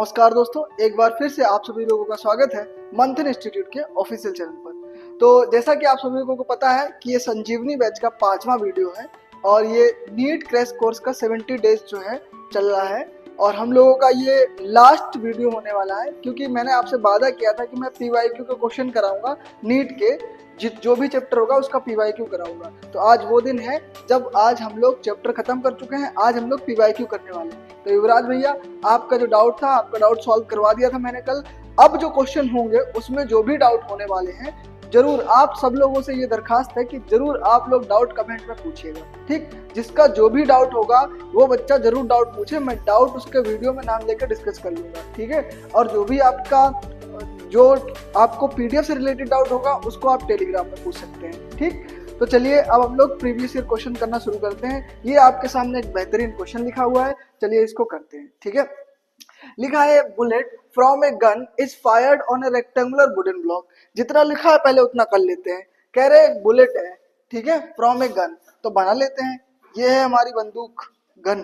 नमस्कार दोस्तों, एक बार फिर से आप सभी लोगों का स्वागत है मंथन इंस्टीट्यूट के ऑफिशियल चैनल पर। तो जैसा कि आप सभी लोगों को पता है कि ये संजीवनी बैच का 5वां वीडियो है और ये नीट क्रैश कोर्स का 70 डेज जो है चल रहा है और हम लोगों का ये लास्ट वीडियो होने वाला है, क्योंकि मैंने आपसे वादा किया था कि मैं पीवाईक्यू का क्वेश्चन कराऊंगा नीट के जो भी चैप्टर होगा उसका पीवाईक्यू कराऊंगा। तो आज वो दिन है जब आज हम लोग चैप्टर खत्म कर चुके हैं, आज हम लोग पीवाईक्यू करने वाले हैं। तो युवराज भैया, आपका जो डाउट था, आपका डाउट सॉल्व करवा दिया था मैंने कल। अब जो क्वेश्चन होंगे उसमें जो भी डाउट होने वाले हैं, जरूर आप सब लोगों से ये दरखास्त है कि जरूर आप लोग डाउट कमेंट में पूछिएगा। ठीक, जिसका जो भी डाउट होगा वो बच्चा जरूर डाउट पूछे, मैं डाउट उसके वीडियो में नाम लेकर डिस्कस कर लूंगा। ठीक है, और जो भी आपको पीडीएफ से रिलेटेड डाउट होगा उसको आप टेलीग्राम में पूछ सकते हैं। ठीक, तो चलिए अब हम लोग प्रीवियस ईयर क्वेश्चन करना शुरू करते हैं। ये आपके सामने एक बेहतरीन क्वेश्चन लिखा हुआ है, चलिए इसको करते हैं। ठीक है, लिखा है bullet from a gun is fired on A rectangular wooden block. जितना लिखा है पहले उतना कर लेते हैं। कह रहे एक बुलेट है, ठीक है, फ्रॉम ए गन, तो बना लेते हैं। ये है हमारी बंदूक, गन।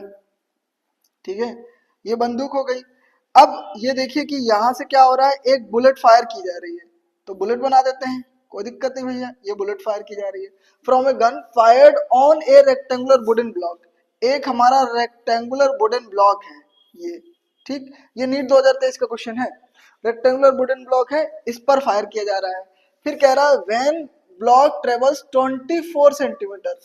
ठीक है, ये बंदूक हो गई। अब ये देखिए कि यहाँ से क्या हो रहा है, एक बुलेट फायर की जा रही है, तो बुलेट बना देते हैं, कोई दिक्कत नहीं भैया। ये बुलेट फायर की जा रही है from a gun fired on A rectangular wooden block. एक हमारा रेक्टेंगुलर वुडन ब्लॉक है ये। ठीक, ये नीट 2023 का क्वेश्चन है। रेक्टेंगुलर वुडन ब्लॉक है, इस पर फायर किया जा रहा है। फिर कह रहा है व्हेन ब्लॉक ट्रेवल्स 24 सेंटीमीटर।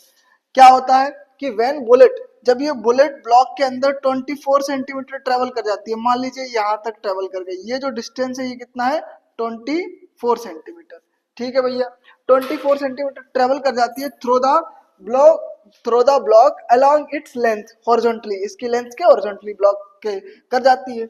क्या होता है कि व्हेन बुलेट, जब ये बुलेट ब्लॉक के अंदर 24 सेंटीमीटर ट्रेवल कर जाती है, मान लीजिए यहाँ तक ट्रेवल कर गई, ये जो डिस्टेंस है ये कितना है, 24 सेंटीमीटर। ठीक है भैया, 24 सेंटीमीटर ट्रेवल कर जाती है through the block along its length horizontally, इसकी लेंथ के हॉरिजॉन्टली ब्लॉक के कर जाती है।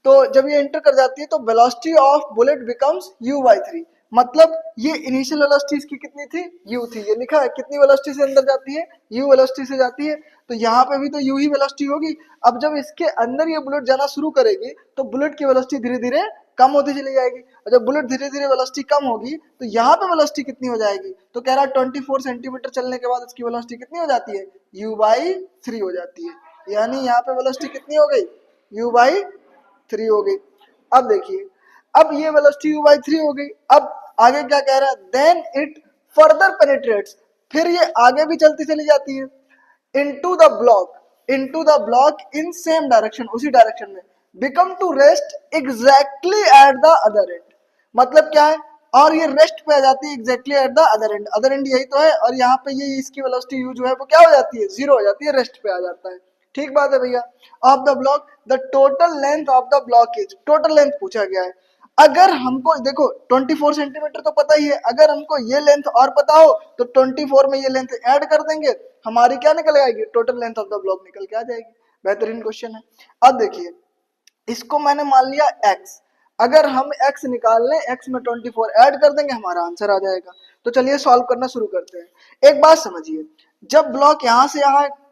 तो जब ये एंटर कर जाती है तो velocity of bullet becomes u/3। मतलब ये इनिशियल वेलोसिटी इसकी कितनी थी, u थी। ये लिखा है कितनी वेलोसिटी से अंदर जाती है, u वेलोसिटी से जाती है, तो यहाँ पे भी तो u ही वेलोसिटी होगी। अब जब इसके अंदर ये बुलेट जाना शुरू करेगी तो बुलेट की वेलोसिटी धीरे धीरे कम होती चली जाएगी, और जब बुलेट धीरे धीरे वेलोसिटी कम होगी तो यहाँ पे वेलोसिटी कितनी हो जाएगी, तो कह रहा है 24 सेंटीमीटर चलने के बाद इसकी वेलोसिटी कितनी हो जाती है, u/3 हो जाती है। यानी यहाँ पे वेलोसिटी कितनी हो गई, u/3 हो गई। अब देखिए, अब ये वेलोसिटी u/3 हो गई। अब आगे क्या कह रहा है, देन इट फर्दर पेनिट्रेट्स, फिर ये आगे भी चलती चली जाती है into the block in same direction, उसी डायरेक्शन में, become to rest exactly at the other end. मतलब क्या है, और ये रेस्ट पे आ जाती है exactly at the other and. Other and यही तो है, और यहाँ पे ये इसकी वेलोसिटी u जो है वो क्या हो जाती है, 0 हो जाती है, रेस्ट पे आ जाता है। ठीक बात है भैया। Of the block the total length of the block is, total length पूछा गया है। अगर हमको देखो 24 सेंटीमीटर तो पता ही है, अगर हमको ये लेंथ और पता हो तो 24 में ये लेंथ ऐड कर देंगे, हमारी क्या निकल आएगी, total length of the block निकल के आ जाएगी। बेहतरीन क्वेश्चन है। अब देखिए, इसको मैंने मान लिया x, अगर हम x निकाल लें, x में 24 ऐड कर देंगे, हमारा आंसर आ जाएगा। तो चलिए सॉल्व करना शुरू करते हैं। एक बात समझिए, जब ब्लॉक यहाँ से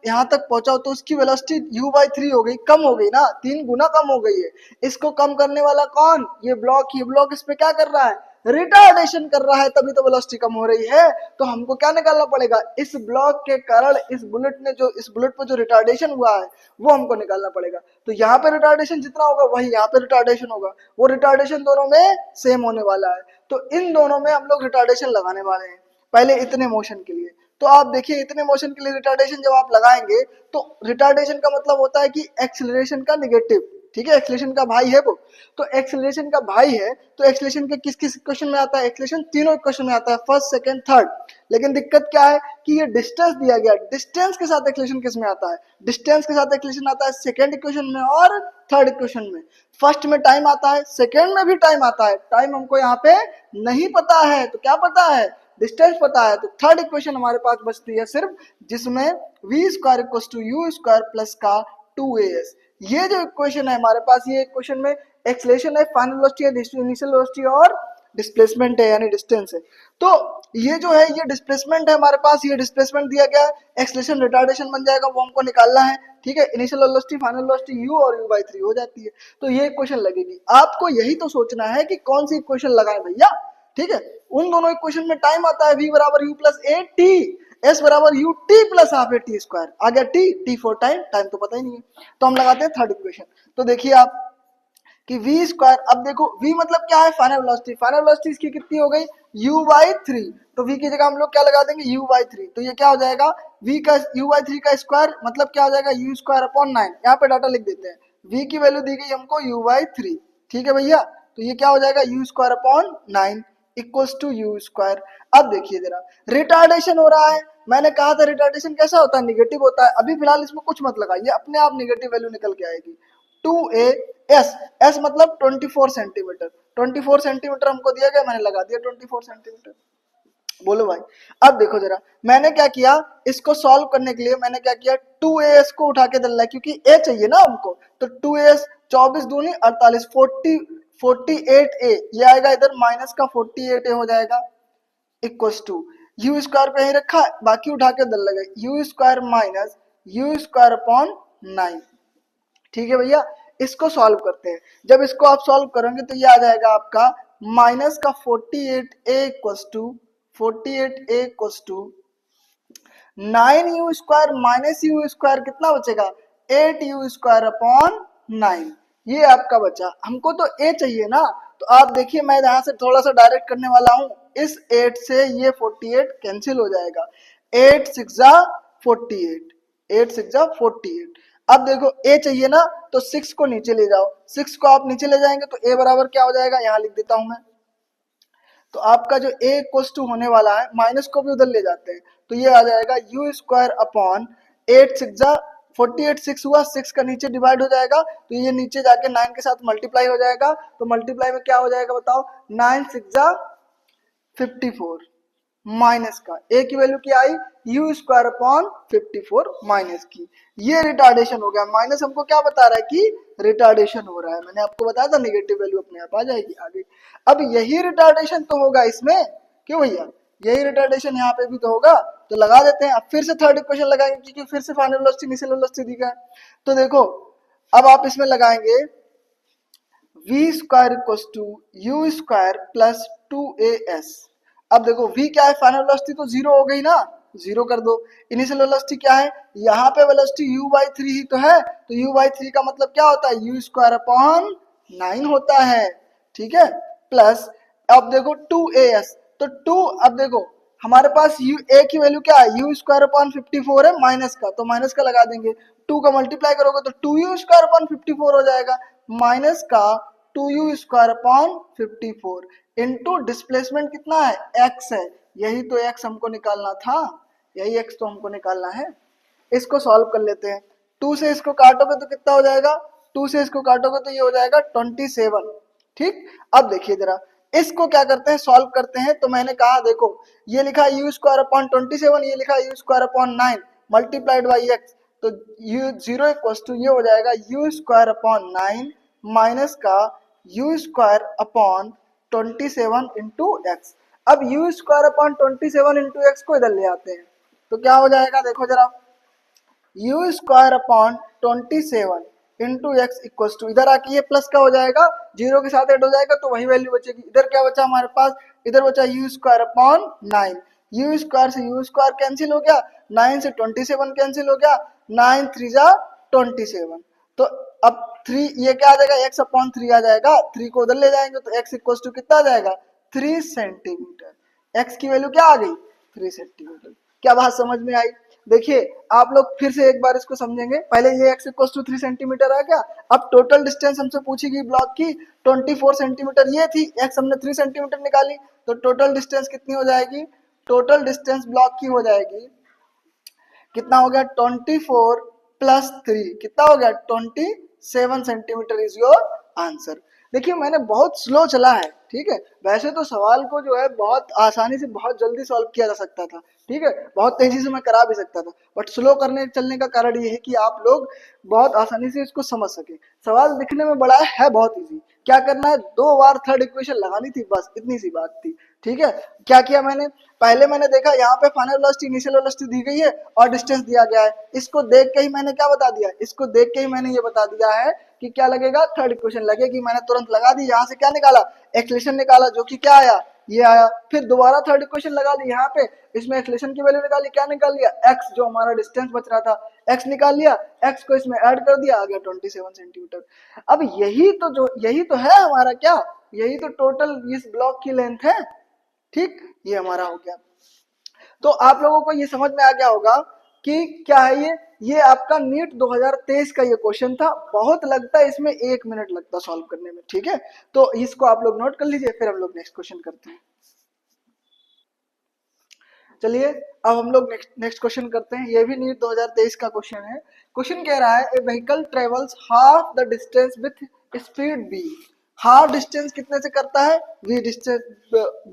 यहाँ तक पहुंचा तो उसकी वेलोसिटी u/3 हो गई, कम हो गई ना, 3 गुना कम हो गई है। इसको कम करने वाला कौन, ये ब्लॉक इस पे क्या कर रहा है, रिटार्डेशन कर रहा है, तभी तो वेलोसिटी कम हो रही है। तो हमको क्या निकालना पड़ेगा, इस ब्लॉक के कारण इस बुलेट पे जो रिटार्डेशन हुआ है वो हमको निकालना पड़ेगा। तो यहाँ पे रिटार्डेशन जितना होगा वही यहाँ पे रिटार्डेशन होगा, वो रिटार्डेशन दोनों में सेम होने वाला है। तो इन दोनों में हम लोग रिटार्डेशन लगाने वाले हैं, पहले इतने मोशन के लिए। तो आप देखिए, इतने मोशन के लिए रिटार्डेशन जब आप लगाएंगे तो रिटार्डेशन का मतलब होता है कि एक्सीलरेशन का निगेटिव। ठीक है, एक्सीलरेशन का भाई है वो, तो एक्सीलरेशन का भाई है, तो एक्सीलरेशन के किस किस इक्वेशन में आता है, एक्सीलरेशन तीनों इक्वेशन में आता है, फर्स्ट सेकंड थर्ड। लेकिन दिक्कत क्या है कि ये डिस्टेंस दिया गया, डिस्टेंस के साथ एक्सीलरेशन किस में आता है, डिस्टेंस के साथ एक्सीलरेशन आता है सेकंड इक्वेशन में और थर्ड इक्वेशन में। फर्स्ट में टाइम आता है, सेकंड में भी टाइम आता है। टाइम हमको यहाँ पे नहीं पता है, तो क्या पता है, डिस्टेंस पता है। तो थर्ड इक्वेशन हमारे पास बचती है सिर्फ, जिसमें v² = u² प्लस का 2as। ये जो इक्वेशन है हमारे पास, ये इक्वेशन में एक्सेलरेशन है, फाइनल वेलोसिटी है, इनिशियल वेलोसिटी और डिस्प्लेसमेंट है यानी डिस्टेंस है। तो ये जो है ये डिस्प्लेसमेंट है हमारे पास, ये डिस्प्लेसमेंट दिया गया है, एक्सेलरेशन रिटार्डेशन बन जाएगा, वो हमको निकालना है। ठीक है, initial velocity final velocity u और u/3 हो जाती है। तो ये इक्वेशन लगेगी। आपको यही तो सोचना है कि कौन सी इक्वेशन लगाएं भैया। ठीक है, उन दोनों इक्वेशन में टाइम आता है v = u + at, s = ut + ½ at²। आ गया t फॉर टाइम, टाइम तो पता ही नहीं है, तो हम लगाते हैं थर्ड इक्वेशन। तो देखिए आप, कि v स्क्वायर, अब देखो v मतलब क्या है, फाइनल वेलोसिटी, फाइनल वेलोसिटी इसकी कितनी हो गई u बाई 3, तो v की जगह हम लोग क्या लगा देंगे u बाई 3, तो ये क्या हो जाएगा v का u बाई 3 का स्क्वायर मतलब क्या हो जाएगा u स्क्वायर अपॉन 9, यहाँ पे डाटा लिख देते हैं, v की वैल्यू दी गई हमको u बाई 3, ठीक है भैया, तो ये क्या हो जाएगा u square upon 9 equals to u square. अब देखिए जरा रिटार्डेशन हो रहा है, मैंने कहा था रिटार्डेशन कैसा होता है, निगेटिव होता है, अभी फिलहाल इसमें कुछ मत लगाइए, अपने आप निगेटिव वैल्यू निकल के आएगी। 2a s मतलब 24 सेंटीमीटर, 24 सेंटीमीटर हमको दिया गया, मैंने लगा दिया 24 सेंटीमीटर। बोलो भाई, अब देखो जरा मैंने क्या किया, इसको सॉल्व करने के लिए मैंने क्या किया, 2as को उठा के डलना है क्योंकि a चाहिए ना हमको, तो 2as 24 दूनी 48, 48a, ये आएगा इधर माइनस का 48a हो जाएगा इक्वल्स टू यू स्क्वायर पे ही रखा है, बाकी उठा के डल लगे you square minus u square upon 9, ठीक है भैया। इसको सॉल्व करते हैं, जब इसको आप सॉल्व करोगे तो ये आ जाएगा आपका माइनस का 48a equals to 48a equals to 9u square minus u square, कितना बचेगा 8u स्क्वायर अपॉन 9, ये आपका बचा, हमको तो a चाहिए ना, तो आप देखिए मैं यहाँ से थोड़ा सा डायरेक्ट करने वाला हूँ, इस 8 से ये 48 कैंसिल हो जाएगा, 8 6 जा 48, 8 6 जा 48। अब देखो a चाहिए ना, तो 6 को नीचे ले जाओ, 6 को आप नीचे ले जाएंगे तो a बराबर क्या हो जाएगा, यहाँ लिख देता हूं मैं, तो आपका जो a इक्वल्स टू होने वाला है, माइनस को भी उधर ले जाते हैं, तो ये आ जाएगा यू स्क्वायर अपॉन 8 6 जा 48, 6 हुआ, 6 का नीचे डिवाइड हो जाएगा, तो ये नीचे जाके 9 के साथ मल्टीप्लाई हो जाएगा, तो मल्टीप्लाई में क्या हो जाएगा बताओ, 9 6 जा 54 माइनस का a की वैल्यू क्या आई यू स्क्वायर अपॉन 54 माइनस की, ये रिटार्डेशन हो गया, माइनस हमको क्या बता रहा है कि रिटार्डेशन हो रहा है, मैंने आपको बताया था नेगेटिव वैल्यू अपने आप आ जाएगी आगे। अब यही रिटार्डेशन तो होगा इसमें, क्यों भैया, यही रिटार्डेशन यहाँ पे भी तो होगा, तो लगा देते हैं। अब फिर से थर्ड इक्वेशन लगाएंगे क्योंकि फिर से फाइनल वेलोसिटी इनिशियल वेलोसिटी दी गया, तो देखो अब आप इसमें लगाएंगे v square equals to u square plus 2as, अब देखो v क्या है, फाइनल वेलोसिटी तो जीरो हो गई ना, जीरो कर दो, इनिशियल वेलोसिटी क्या है, यहाँ पे वेलोसिटी u बाई 3 ही तो है, तो u बाई 3 का मतलब क्या होता है यू स्क्वायर अपॉन 9 होता है, ठीक है, प्लस अब देखो 2as, तो 2, अब देखो हमारे पास a की वैल्यू क्या है यू स्क्वायर अपॉन 54 है माइनस का, तो माइनस का लगा देंगे, 2 का मल्टीप्लाई करोगे तो 2u स्क्वायर अपॉन 54 हो जाएगा, माइनस का 2u square upon 54 into displacement कितना है x है, यही तो x हमको निकालना था, यही x तो हमको निकालना है। इसको सॉल्व कर लेते हैं, 2 से इसको काटोगे तो कितना हो जाएगा, 2 से इसको काटोगे तो ये हो जाएगा 27, ठीक। अब देखिए जरा इसको क्या करते हैं, सॉल्व करते हैं, तो मैंने कहा देखो ये लिखा है यू स्क्वायर अपॉन 27, ये लिखा है u square upon 9 multiplied by x, तो यू जीरो इक्वल्स टू ये हो जाएगा यू स्क्वायर अपॉन 9 माइनस का u square upon 27 into x. अब u square upon 27 into x को इधर ले आते हैं, तो क्या हो जाएगा देखो जरा, u square upon 27 into x equals to, इधर आके ये प्लस का हो जाएगा, जीरो के साथ ऐड हो जाएगा तो वही वैल्यू बचेगी, इधर क्या बचा हमारे पास, इधर बचा you square upon 9, you square से यू स्क्वायर कैंसिल हो गया, 9 से 27 कैंसिल हो गया, 9 3 जा 27, तो अब 3 ये क्या आ जाएगा x अपॉन 3 आ जाएगा, 3 को उधर ले जाएंगे तो x इक्वल्स टू कितना आ जाएगा 3 सेंटीमीटर, x की वैल्यू क्या आ गई 3 सेंटीमीटर। क्या बात समझ में आई, देखिए आप लोग फिर से एक बार इसको समझेंगे, पहले ये x इक्वल्स टू 3 सेंटीमीटर आ गया, अब टोटल डिस्टेंस हमसे पूछी गई ब्लॉक की 24 सेंटीमीटर ये थी, x हमने 3 सेंटीमीटर निकाली, तो टोटल डिस्टेंस कितनी हो जाएगी, टोटल डिस्टेंस ब्लॉक की हो जाएगी, कितना हो गया 24 प्लस 3 कितना हो गया 27 सेंटीमीटर इज योर आंसर। देखिए मैंने बहुत स्लो चला है, ठीक है, वैसे तो सवाल को जो है बहुत आसानी से बहुत जल्दी सॉल्व किया जा सकता था, ठीक है, बहुत तेजी से मैं करा भी सकता था, बट स्लो करने चलने का कारण ये है कि आप लोग बहुत आसानी से इसको समझ सके। सवाल दिखने में बड़ा है बहुत इजी, क्या करना है 2 बार थर्ड इक्वेशन लगानी थी, बस इतनी सी बात थी, ठीक है। क्या किया मैंने, पहले मैंने देखा यहाँ पे फाइनल वेलोसिटी इनिशियल वेलोसिटी दी गई है और डिस्टेंस दिया गया है, इसको देख के ही मैंने क्या बता दिया, इसको देख के ही मैंने ये बता दिया है कि क्या लगेगा थर्ड इक्वेशन लगेगी, मैंने तुरंत लगा दी, यहाँ से क्या निकाला एक्सलेशन निकाला, जो कि क्या आया ये आया, फिर दोबारा थर्ड इक्वेशन लगा ली यहाँ पे, इसमें एक्सलेशन की वैल्यू निकाली, क्या निकाल लिया, x जो हमारा डिस्टेंस बच रहा था x निकाल लिया, x को इसमें ऐड कर दिया, आ गया 27 सेंटीमीटर। अब यही तो है हमारा क्या, यही तो टोटल इस ब्लॉक की लेंथ है, ठीक, ये हमारा हो गया। तो आप लोगों को ये समझ में आ गया होगा कि क्या है ये आपका नीट 2023 का ये क्वेश्चन था, बहुत लगता है इसमें 1 मिनट लगता सॉल्व करने में, ठीक है, तो इसको आप लोग नोट कर लीजिए, फिर हम लोग नेक्स्ट क्वेश्चन करते हैं। चलिए अब हम लोग नेक्स्ट क्वेश्चन करते हैं, ये भी नीट 2023 का क्वेश्चन है। क्वेश्चन कह रहा है a vehicle travels half the distance with speed B, half distance कितने से करता है, v डिस्टेंस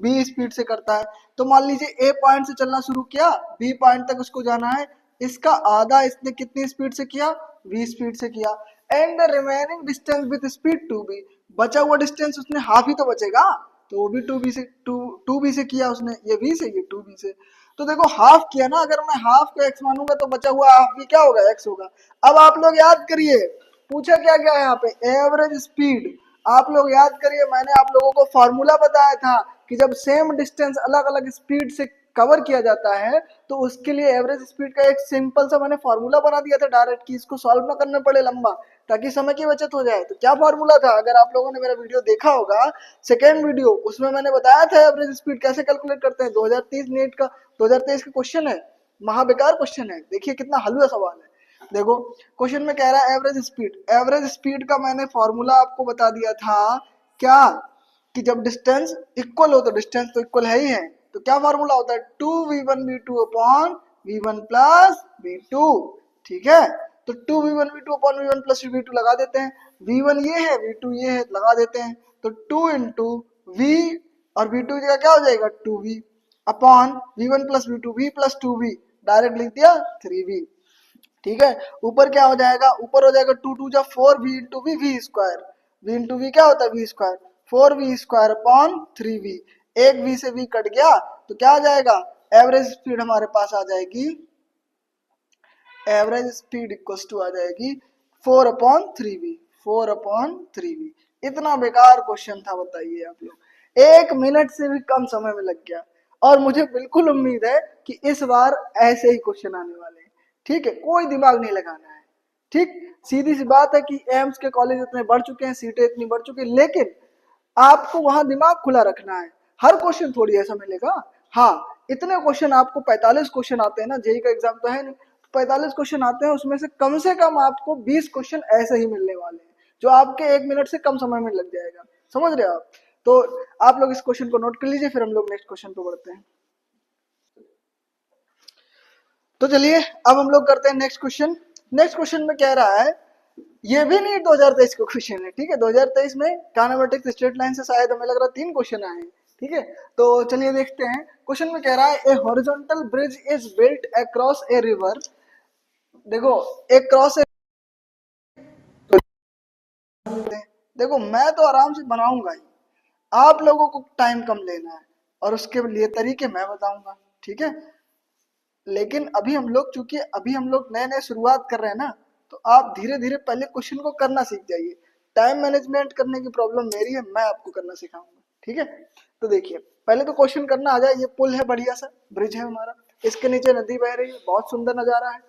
b स्पीड से करता है। तो मान लीजिए a पॉइंट से चलना शुरू किया, b पॉइंट तक उसको जाना है, इसका आधा इसने कितनी स्पीड से किया, v स्पीड से किया, and the remaining distance with speed 2b, बचा हुआ डिस्टेंस उसने हाफ ही तो बचेगा, तो वो भी 2b से 2b से किया उसने, ये v से ये 2b से। तो देखो हाफ किया ना, अगर मैं हाफ को x मानूंगा तो बचा हुआ हाफ भी क्या होगा, x होगा। अब आप लोग याद करिए, पूछा क्या गया यहाँ पे, एवरेज स्पीड। आप लोग याद करिए, मैंने आप लोगों को फॉर्मूला बताया था कि जब सेम डिस्टेंस अलग अलग स्पीड से कवर किया जाता है तो उसके लिए एवरेज स्पीड का एक सिंपल सा मैंने फॉर्मूला बना दिया था डायरेक्ट, कि इसको सॉल्व ना करना पड़े लंबा, ताकि समय की बचत हो जाए। तो क्या फॉर्मूला था, अगर आप लोगों ने मेरा वीडियो देखा होगा सेकेंड वीडियो, उसमें मैंने बताया था एवरेज स्पीड कैसे कैलकुलेट करते हैं। 2030 नीट का 2023 का क्वेश्चन है, महाबेकार क्वेश्चन है, देखिए कितना हलवा सवाल है। देखो क्वेश्चन में कह रहा है एवरेज स्पीड, एवरेज स्पीड का मैंने फॉर्मूला आपको बता दिया था क्या, कि जब डिस्टेंस इक्वल हो, तो डिस्टेंस तो इक्वल है ही है, तो क्या फॉर्मूला होता है 2v1v2 upon v1 plus v2, ठीक है। तो 2v1v2 upon v1 plus v2 लगा देते हैं, v1 ये है v2 ये है, लगा देते हैं, तो 2 इंटू v और v2 की जगह क्या हो जाएगा 2v upon v1 plus v2 v plus 2v, direct लिख दिया 3v, ठीक है। ऊपर क्या हो जाएगा, ऊपर हो जाएगा 2 2 जा 4v into v, v square, v into v क्या होता है we square, 4v square upon 3v, एक v से v कट गया, तो क्या आ जाएगा, एवरेज स्पीड हमारे पास आ जाएगी, एवरेज स्पीड इक्वल टू आ जाएगी 4 अपॉन 3v, 4 अपॉन 3v। इतना बेकार क्वेश्चन था, बताइए आप लोग, 1 मिनट से भी कम समय में लग गया, और मुझे बिल्कुल उम्मीद है कि इस बार ऐसे ही क्वेश्चन आने वाले हैं, ठीक है, कोई दिमाग नहीं लगाना है, ठीक, सीधी सी बात है कि एम्स के कॉलेज इतने बढ़ चुके हैं, सीटें इतनी बढ़ चुकी है, लेकिन आपको वहां दिमाग खुला रखना है, हर क्वेश्चन थोड़ी ऐसा मिलेगा। हाँ, इतने क्वेश्चन आपको 45 क्वेश्चन आते हैं ना, जेई का एग्जाम तो है नहीं, 45 क्वेश्चन आते हैं, उसमें से कम आपको 20 क्वेश्चन ऐसे ही मिलने वाले हैं, जो आपके 1 मिनट से कम समय में लग जाएगा, समझ रहे हो आप। तो आप लोग इस क्वेश्चन को नोट कर लीजिए, फिर हम लोग नेक्स्ट क्वेश्चन पे बढ़ते हैं। तो चलिए अब हम लोग करते हैं नेक्स्ट क्वेश्चन। नेक्स्ट क्वेश्चन में कह रहा है, ये भी नहीं 2023 का क्वेश्चन है, ठीक है, 2023 में ट्रिग्नोमेट्रिक स्ट्रेट लाइन से शायद हमें लग रहा है 3 क्वेश्चन आए हैं, ठीक है। तो चलिए देखते हैं, क्वेश्चन में कह रहा है ए horizontal bridge is built across a river, देखो एक क्रॉस, देखो मैं तो आराम से बनाऊंगा ही, आप लोगों को टाइम कम लेना है, और उसके लिए तरीके मैं बताऊंगा, ठीक है। लेकिन अभी हम लोग, चूंकि अभी हम लोग नए नए शुरुआत कर रहे हैं ना, तो आप धीरे धीरे पहले क्वेश्चन को करना सीख जाइए, टाइम मैनेजमेंट करने की प्रॉब्लम मेरी है, मैं आपको करना सिखाऊंगा, ठीक है। तो देखिए पहले तो क्वेश्चन करना आ जाए, ये पुल है, बढ़िया सा ब्रिज है हमारा, इसके नीचे नदी बह रही है, बहुत सुंदर नजारा है,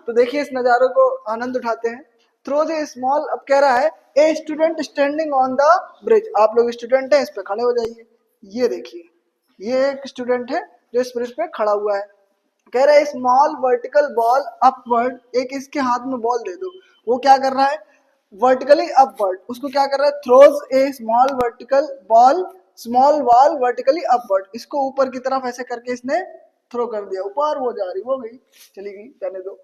तो देखिए इस नजारों को आनंद उठाते हैं। थ्रो द स्मॉल, अब कह रहा है a student standing on the bridge, आप लोग स्टूडेंट हैं, इस पे खड़े हो जाइए, ये देखिए ये एक स्टूडेंट है जो इस ब्रिज पे खड़ा हुआ है, कह रहा है स्मॉल वर्टिकल बॉल अपवर्ड, एक इसके हाथ में बॉल दे दो, वो क्या कर रहा है वर्टिकली अपवर्ड, उसको क्या कर रहा है throws a small vertical ball, small ball vertically upward, इसको ऊपर की तरफ ऐसे करके इसने थ्रो कर दिया, ऊपर वो जा रही, वो गई, चली गई, जाने दो।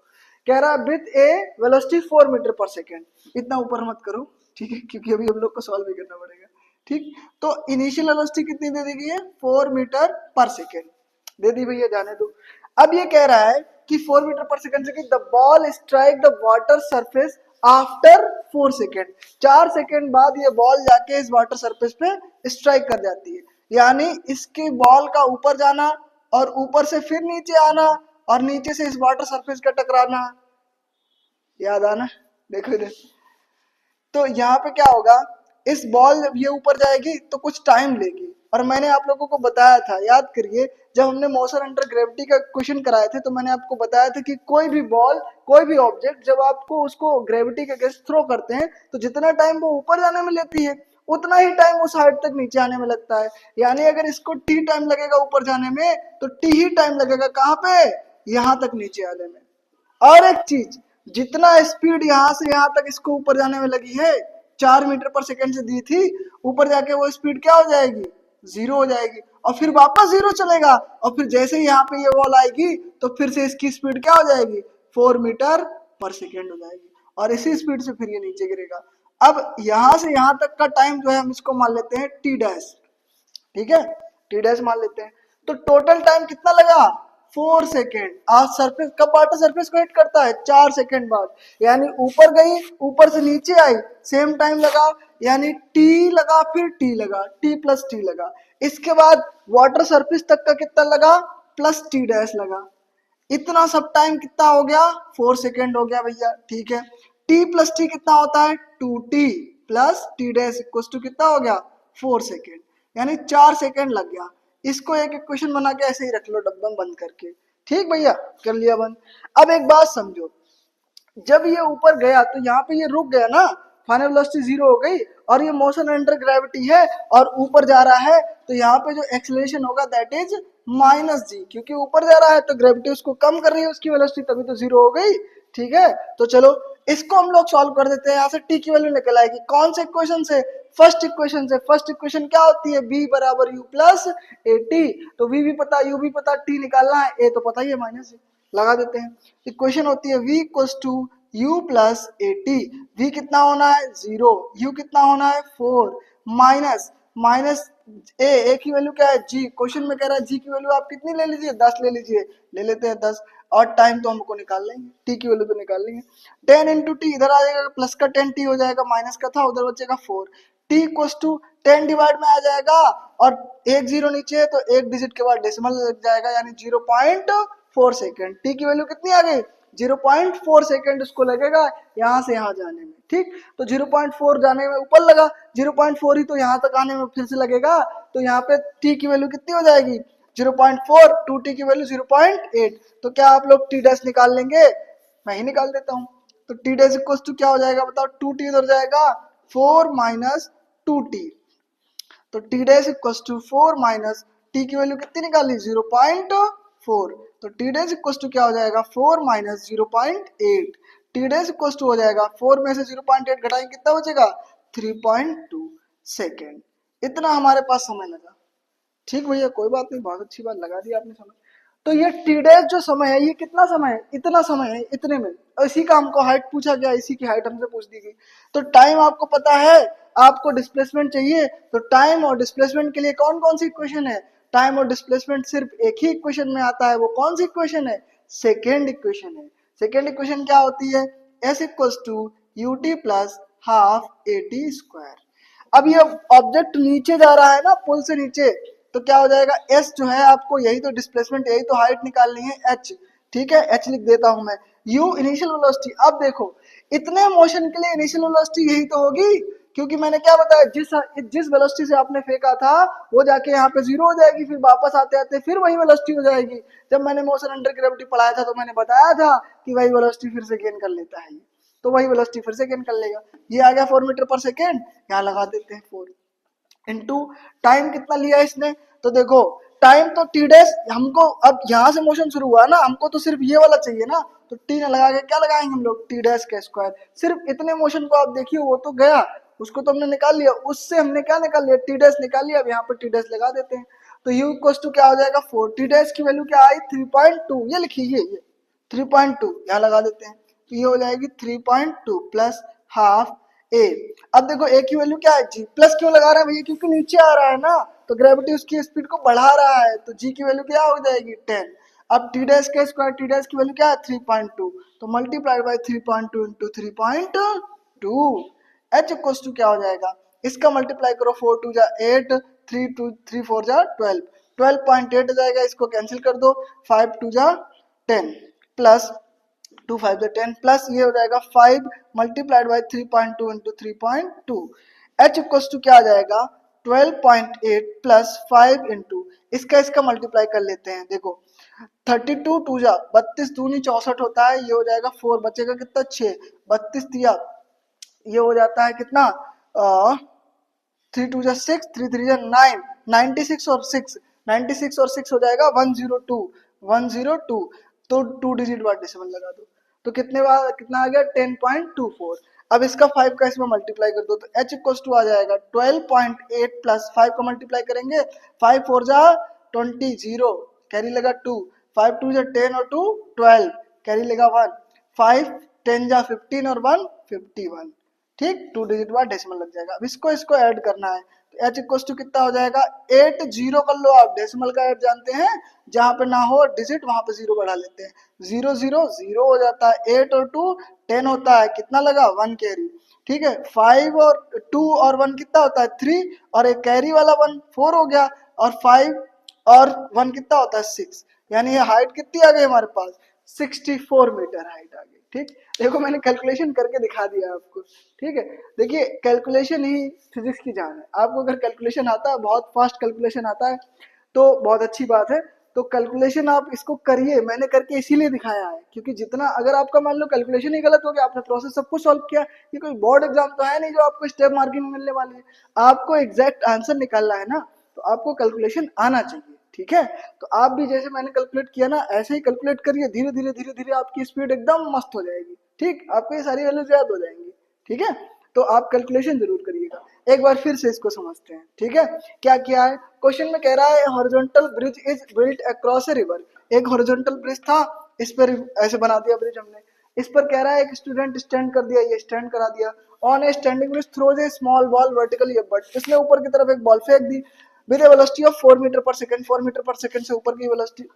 कह रहा है विथ ए वेलोसिटी 4 मीटर पर सेकेंड, इतना ऊपर मत करो, ठीक है, क्योंकि अभी हम लोग को सॉल्व भी करना पड़ेगा, ठीक। तो इनिशियल वेलोसिटी कितनी दे दी गई है 4 मीटर पर सेकेंड दे दी भैया, जाने दो। अब ये कह रहा है कि 4 मीटर पर सेकेंड से the ball strike the water surface after 4 second, 4 second बाद ये बॉल जाके इस वाटर सरफेस पे स्ट्राइक कर जाती है, यानी इसकी बॉल का ऊपर जाना और ऊपर से फिर नीचे आना और नीचे से इस वाटर सरफेस का टकराना, याद आना, देखो इधर। तो यहाँ पे क्या होगा, इस बॉल जब ये ऊपर जाएगी तो कुछ टाइम लेगी, और मैंने आप लोगों को बताया था, याद करिए, जब हमने मोशन अंडर ग्रेविटी का क्वेश्चन कराए थे तो मैंने आपको बताया था कि कोई भी बॉल, कोई भी ऑब्जेक्ट जब आपको उसको ग्रेविटी के अगेंस्ट थ्रो करते हैं तो जितना टाइम वो ऊपर जाने में लेती है उतना ही टाइम उस हाइट तक नीचे आने में लगता है। यानी अगर इसको टी टाइम लगेगा ऊपर जाने में तो टी ही टाइम लगेगा कहाँ पे, यहाँ तक नीचे आने में। और एक चीज, जितना स्पीड यहाँ से यहाँ तक इसको ऊपर जाने में लगी है 4 मीटर पर सेकेंड से दी थी, ऊपर जाके वो स्पीड क्या हो जाएगी, 0 हो जाएगी और फिर वापस 0 चलेगा और फिर जैसे ही यहाँ पे ये बॉल आएगी तो फिर से इसकी स्पीड क्या हो जाएगी, 4 मीटर पर सेकेंड हो जाएगी और इसी स्पीड से फिर ये नीचे गिरेगा। अब यहाँ से यहाँ तक का टाइम जो है हम इसको मान लेते हैं टी डैश, ठीक है, टी डैश मान लेते हैं। तो टोटल टाइम कितना लगा, 4 सेकेंड। आज सरफेस कब वाटर सरफेस को हिट करता है, 4 सेकेंड बाद। यानी ऊपर गई, ऊपर से नीचे आई, सेम टाइम लगा, यानी टी लगा, फिर टी लगा, टी प्लस टी लगा। इसके बाद वाटर सरफेस तक का कितना लगा, प्लस टी डैश लगा। इतना सब टाइम कितना हो गया, 4 सेकेंड हो गया भैया, ठीक है। टी प्लस टी कितना होता है, 2t plus t dash equal to कितना हो गया, 4 सेकेंड, यानी 4 सेकेंड लग गया। इसको एक इक्वेशन बना के ऐसे ही रख लो डब्बा में बंद करके, ठीक भैया, कर लिया बंद। अब एक बात समझो, जब ये ऊपर गया तो यहाँ पे ये रुक गया ना, फाइनल वेलोसिटी 0 हो गई और ये मोशन अंडर ग्रेविटी है और ऊपर जा रहा है तो यहाँ पे जो एक्सेलरेशन होगा दैट इज माइनस जी, क्योंकि ऊपर जा रहा है तो ग्रेविटी उसको कम कर रही है उसकी वेलोसिटी, तभी तो 0 हो गई, ठीक है। तो चलो इसको हम लोग सॉल्व कर देते हैं, यहाँ से टी की वैल्यू निकल आएगी, कौन से इक्वेशन से, फर्स्ट इक्वेशन से। फर्स्ट इक्वेशन क्या होती है, b बराबर यू प्लस ए टी, तो v भी पता, u भी पता, t निकालना है, a तो पता ही है, माइनस लगा देते हैं। इक्वेशन होती है v equals to u plus a t, v कितना होना है 0, u कितना होना है 4, माइनस माइनस ए की वैल्यू क्या है g, क्वेश्चन में कह रहा है g की वैल्यू आप कितनी ले लीजिए, 10 ले लीजिए, ले लेते हैं 10, और टाइम तो हमको निकाल लेंगे, t की वैल्यू तो निकाल लेंगे। 10 इंटू टी इधर आ जाएगा, प्लस का 10t हो जाएगा, माइनस का था उधर बचेगा 4, t इक्वल्स टू 10 डिवाइड में आ जाएगा और एक जीरो नीचे है तो एक डिजिट के बाद डेसिमल लग जाएगा, यानी 0.4 सेकेंड। टी की वैल्यू कितनी आ गई, 0.4 सेकेंड उसको लगेगा यहाँ से यहाँ जाने में, ठीक। तो 0.4 जाने में ऊपर लगा, 0.4 ही तो यहाँ तक आने में फिर से लगेगा, तो यहाँ पे t की वैल्यू कितनी हो जाएगी 0.4, 2t की वैल्यू 0.8। तो क्या आप लोग t डैश निकाल लेंगे, मैं ही निकाल देता हूँ। तो t डैश इक्वल टू क्या हो जाएगा बताओ, 2t उधर जाएगा, 4 माइनस 2t, तो t dash equal to 4 minus t की वैल्यू कितनी निकाली 0.4, तो t डैश इक्वल टू क्या हो जाएगा 4 minus 0.8, t dash equal to हो जाएगा 4 में से 0.8 घटाएंगे कितना बचेगा 3.2 सेकेंड। इतना हमारे पास समय लगा, ठीक भैया, कोई बात नहीं, बहुत अच्छी बात, लगा दी आपने समय। तो ये टी डैश जो समय है ये कितना समय है, इतना समय है, इतने में, और इसी का हमको हाइट पूछा गया, इसी की हाइट हमसे पूछ दी गई। तो टाइम आपको पता है, आपको डिस्प्लेसमेंट चाहिए, तो टाइम और डिस्प्लेसमेंट के लिए कौन कौन सी इक्वेशन है, टाइम और डिस्प्लेसमेंट सिर्फ एक ही इक्वेशन में आता है, वो कौन सी इक्वेशन है, सेकेंड इक्वेशन है। सेकेंड इक्वेशन क्या होती है, s equals to u t plus half a t square. अब ये ऑब्जेक्ट नीचे जा रहा है ना, पुल से नीचे, तो क्या हो जाएगा, s जो है आपको यही तो डिस्प्लेसमेंट, यही तो हाइट निकालनी है, h, ठीक है, h लिख देता हूं मैं, u इनिशियल वेलोसिटी। अब देखो इतने मोशन के लिए इनिशियल वेलोसिटी यही तो होगी, क्योंकि मैंने क्या बताया, जिस वेलोसिटी से आपने फेंका था वो जाके यहाँ पे 0 हो जाएगी, फिर वापस आते आते फिर वही वेलोसिटी हो जाएगी। जब मैंने मोशन अंडर ग्रेविटी पढ़ाया था तो मैंने बताया था कि वही वेलोसिटी फिर से गेन कर लेता है, तो वही वेलोसिटी फिर से गेन कर लेगा। ये आ गया 4 मीटर पर सेकेंड, यहाँ लगा देते हैं 4 इंटू टाइम कितना लिया इसने, तो देखो टाइम तो टी डैश, हमको अब यहाँ से मोशन शुरू हुआ ना, हमको तो सिर्फ ये वाला चाहिए ना, तो टी ना लगा के क्या लगाएंगे हम लोग, टी डैश का स्क्वायर। सिर्फ इतने मोशन को आप देखिए, वो तो गया, उसको तो हमने निकाल लिया, उससे हमने क्या निकाल लिया, टी डैश निकाल लिया। अब यहाँ पर टी डैश लगा देते हैं, तो यू इक्वल टू क्या हो जाएगा 4, टी डैश की वैल्यू क्या आई 3.2, ये लिखिए, ये 3.2 यहाँ लगा देते हैं, तो ये हो जाएगी 3.2 प्लस हाफ ए। अब देखो ए की वैल्यू क्या है जी, प्लस क्यों लगा रहा है भैया, क्योंकि नीचे आ रहा है ना, तो ग्रेविटी उसकी स्पीड को बढ़ा रहा है, तो जी की वैल्यू क्या हो जाएगी 10। अब टी डैश का स्क्वायर, टी डैश की वैल्यू क्या है 3.2, तो multiplied by 3.2 into 3.2, h equal to क्या हो जाएगा, इसका मल्टीप्लाई करो, 4 2 जा 8, 3 4 जा 12, 12.8 हो जाएगा, इसको कैंसिल कर दो, 5 2 जा 10 प्लस 2 5 जा 10 प्लस ये हो जाएगा 5 multiplied by 3.2 into 3.2, h equal to क्या आ जाएगा 12.8 प्लस 5 इंटू इसका मल्टीप्लाई कर लेते हैं। देखो 32 टू जा 32 दूनी 64 होता है, ये हो जाएगा 4, बचेगा कितना 6, 32 दिया, ये हो जाता है कितना 3 टू जा 6, 3 3 जा 9, 96 और 6, 96 और 6 हो जाएगा 102, 102। तो 2 डिजिट बाद डेसिमल लगा दो, तो कितने बार कितना आ गया 10.24। अब इसका 5 का इसमें मल्टीप्लाई कर दो तो h इक्वल्स टू आ जाएगा 12.8 प्लस 5 को मल्टीप्लाई करेंगे, 5 4 जा 20, 0 कैरी लगा 2, 5 2 जा 10 और 2 12 कैरी लगा 1, 5 10 जा 15 और 1 51। ठीक, 2 डिजिट बाद डेसिमल लग जाएगा। अब इसको ऐड करना है तो h इक्वल्स टू कितना हो जाएगा 8, 0 कर लो आप, डेसिमल का ऐड जानते हैं, जहां पे ना हो डिजिट वहां पे 0 बढ़ा लेते हैं, 0 0 0 हो जाता है, 8 और 2 10 होता है, कितना लगा 1 कैरी। ठीक है, 5 और 2 और 1 कितना होता है 3, और एक कैरी वाला 1 4 हो गया, और 5 और 1 कितना होता है 6, यानी ये हाइट कितनी आ गई हमारे पास 64 मीटर हाइट आ गई। ठीक, देखो मैंने कैलकुलेशन करके दिखा दिया आपको। ठीक है, देखिए कैलकुलेशन ही फिजिक्स की जान है, आपको अगर कैलकुलेशन आता है, बहुत फास्ट कैलकुलेशन आता है तो बहुत अच्छी बात है। तो कैलकुलेशन आप इसको करिए, मैंने करके इसीलिए दिखाया है, क्योंकि जितना अगर आपका मान लो कैलकुलेशन ही गलत हो गया, आपने प्रोसेस सब कुछ सॉल्व किया, ये कोई बोर्ड एग्जाम तो है नहीं जो आपको स्टेप मार्किंग मिलने वाली है, आपको एग्जैक्ट आंसर निकालना है ना, तो आपको कैलकुलेशन आना चाहिए। ठीक है, तो आप भी जैसे मैंने कैलकुलेट किया ना ऐसे ही कैलकुलेट करिए, धीरे धीरे धीरे धीरे आपकी स्पीड एकदम मस्त हो जाएगी। ठीक, आपको ये सारी वैल्यूज याद हो जाएंगी। ठीक है, तो आप कैलकुलेशन जरूर करिएगा। एक बार फिर से इसको समझते हैं। ठीक है, क्या किया है, क्वेश्चन में कह रहा है horizontal bridge is built across a river, एक हॉरिजॉन्टल ब्रिज था, इस पर ऐसे बना दिया ब्रिज हमने, इस पर कह रहा है एक स्टूडेंट स्टैंड कर दिया, ये स्टैंड करा दिया, on a standing bridge throws a small ball vertically upward, इसने ऊपर की तरफ एक बॉल फेंक दी with a velocity of 4 metre per second, 4 metre per second से ऊपर की वेलोसिटी,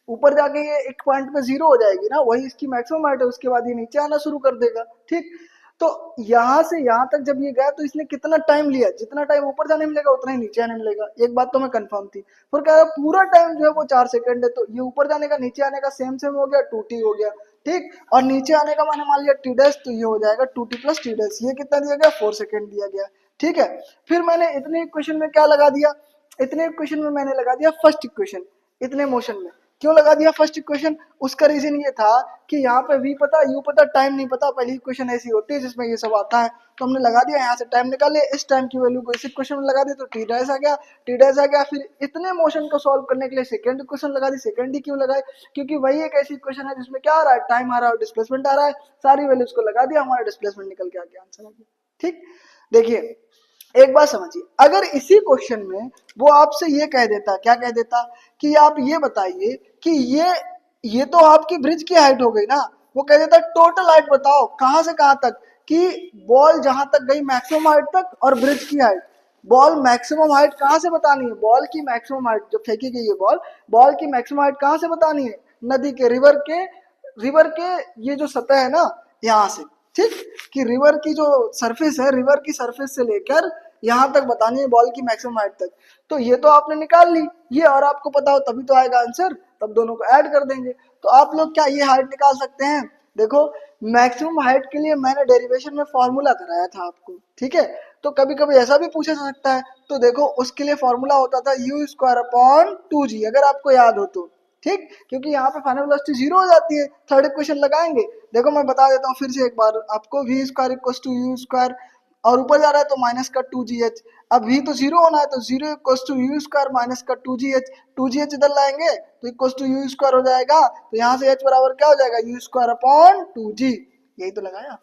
ऊपर जाके ये एक पॉइंट पे 0 हो जाएगी ना, वही इसकी मैक्सिमम हाइट है, उसके बाद ये नीचे आना शुरू कर देगा। ठीक, तो यहां से यहां तक जब ये गया तो इसने कितना टाइम लिया, जितना टाइम ऊपर जाने में लेगा उतना ही नीचे आने में लेगा, एक बात तो मैं कंफर्म थी। फिर कह रहा पूरा टाइम जो है वो 4 सेकंड है, तो ये ऊपर जाने का नीचे आने का सेम सेम हो गया, 2t हो गया। ठीक, और नीचे आने का मैंने मान लिया t डैश, तो ये हो जाएगा 2t प्लस t डैश, ये कितना दिया गया 4 सेकंड दिया गया। ठीक है, फिर मैंने इतने इक्वेशन में क्या लगा दिया, इतने इक्वेशन में मैंने लगा दिया फर्स्ट इक्वेशन, इतने मोशन में क्यों लगा दिया फर्स्ट इक्वेशन, उसका रीजन ये था कि यहाँ पे v पता u पता टाइम नहीं पता, पहली इक्वेशन ऐसी होती है जिसमें ये सब आता है, तो हमने लगा दिया, यहाँ से टाइम निकाले, इस टाइम की वैल्यू को इस इक्वेशन में लगा दी तो t डैश आ गया, t डैश आ गया। फिर इतने मोशन को सॉल्व करने के लिए सेकंड इक्वेशन लगा दी, सेकंड ही क्यों लगाई, क्योंकि वही एक ऐसी इक्वेशन है जिसमें क्या आ रहा है, टाइम आ रहा है और डिस्प्लेसमेंट आ रहा है, सारी वैल्यूज को लगा दिया, हमारा डिस्प्लेसमेंट निकल के आ गया, आंसर आ गया। ठीक, देखिए एक बात समझिए, अगर इसी क्वेश्चन में वो आपसे ये कह देता, क्या कह देता कि आप ये बताइए कि ये तो आपकी ब्रिज की हाइट हो गई ना, वो कह देता टोटल हाइट बताओ कहां से कहां तक, कि बॉल जहां तक गई मैक्सिमम हाइट तक और ब्रिज की हाइट, बॉल मैक्सिमम हाइट कहां से बतानी है, बॉल की मैक्सिमम हाइट जो फेंकी गई है बॉल की मैक्सिमम हाइट कहां से बतानी है, नदी के रिवर के ये जो सतह है ना यहाँ से। ठीक, कि रिवर की जो सरफेस है, रिवर की सरफेस से लेकर यहाँ तक बतानी है बॉल की मैक्सिमम हाइट तक, तो ये तो आपने निकाल ली ये, और आपको पता हो तभी तो आएगा आंसर, तब दोनों को ऐड कर देंगे। तो आप लोग क्या ये हाइट निकाल सकते हैं, देखो मैक्सिमम हाइट के लिए मैंने डेरिवेशन में फॉर्मूला कराया था आपको। ठीक है, तो कभी कभी ऐसा भी पूछा जा सकता है, तो देखो उसके लिए फॉर्मूला होता था u स्क्वायर अपॉन 2g, अगर आपको याद हो तो। ठीक, क्योंकि यहाँ पे फाइनल वेलोसिटी 0 हो जाती है, थर्ड इक्वेशन लगाएंगे, देखो मैं बता देता हूँ फिर से एक बार आपको, v square equals to u square, और ऊपर जा रहा है तो माइनस का 2gh, अब v तो 0 होना है तो 0 equals to u square minus का 2gh, 2gh इधर लाएंगे तो इक्वल्स टू u स्क्वायर हो जाएगा, तो यहाँ से h बराबर क्या हो जाएगा u स्क्वायर अपॉन 2g, यही तो लगाया,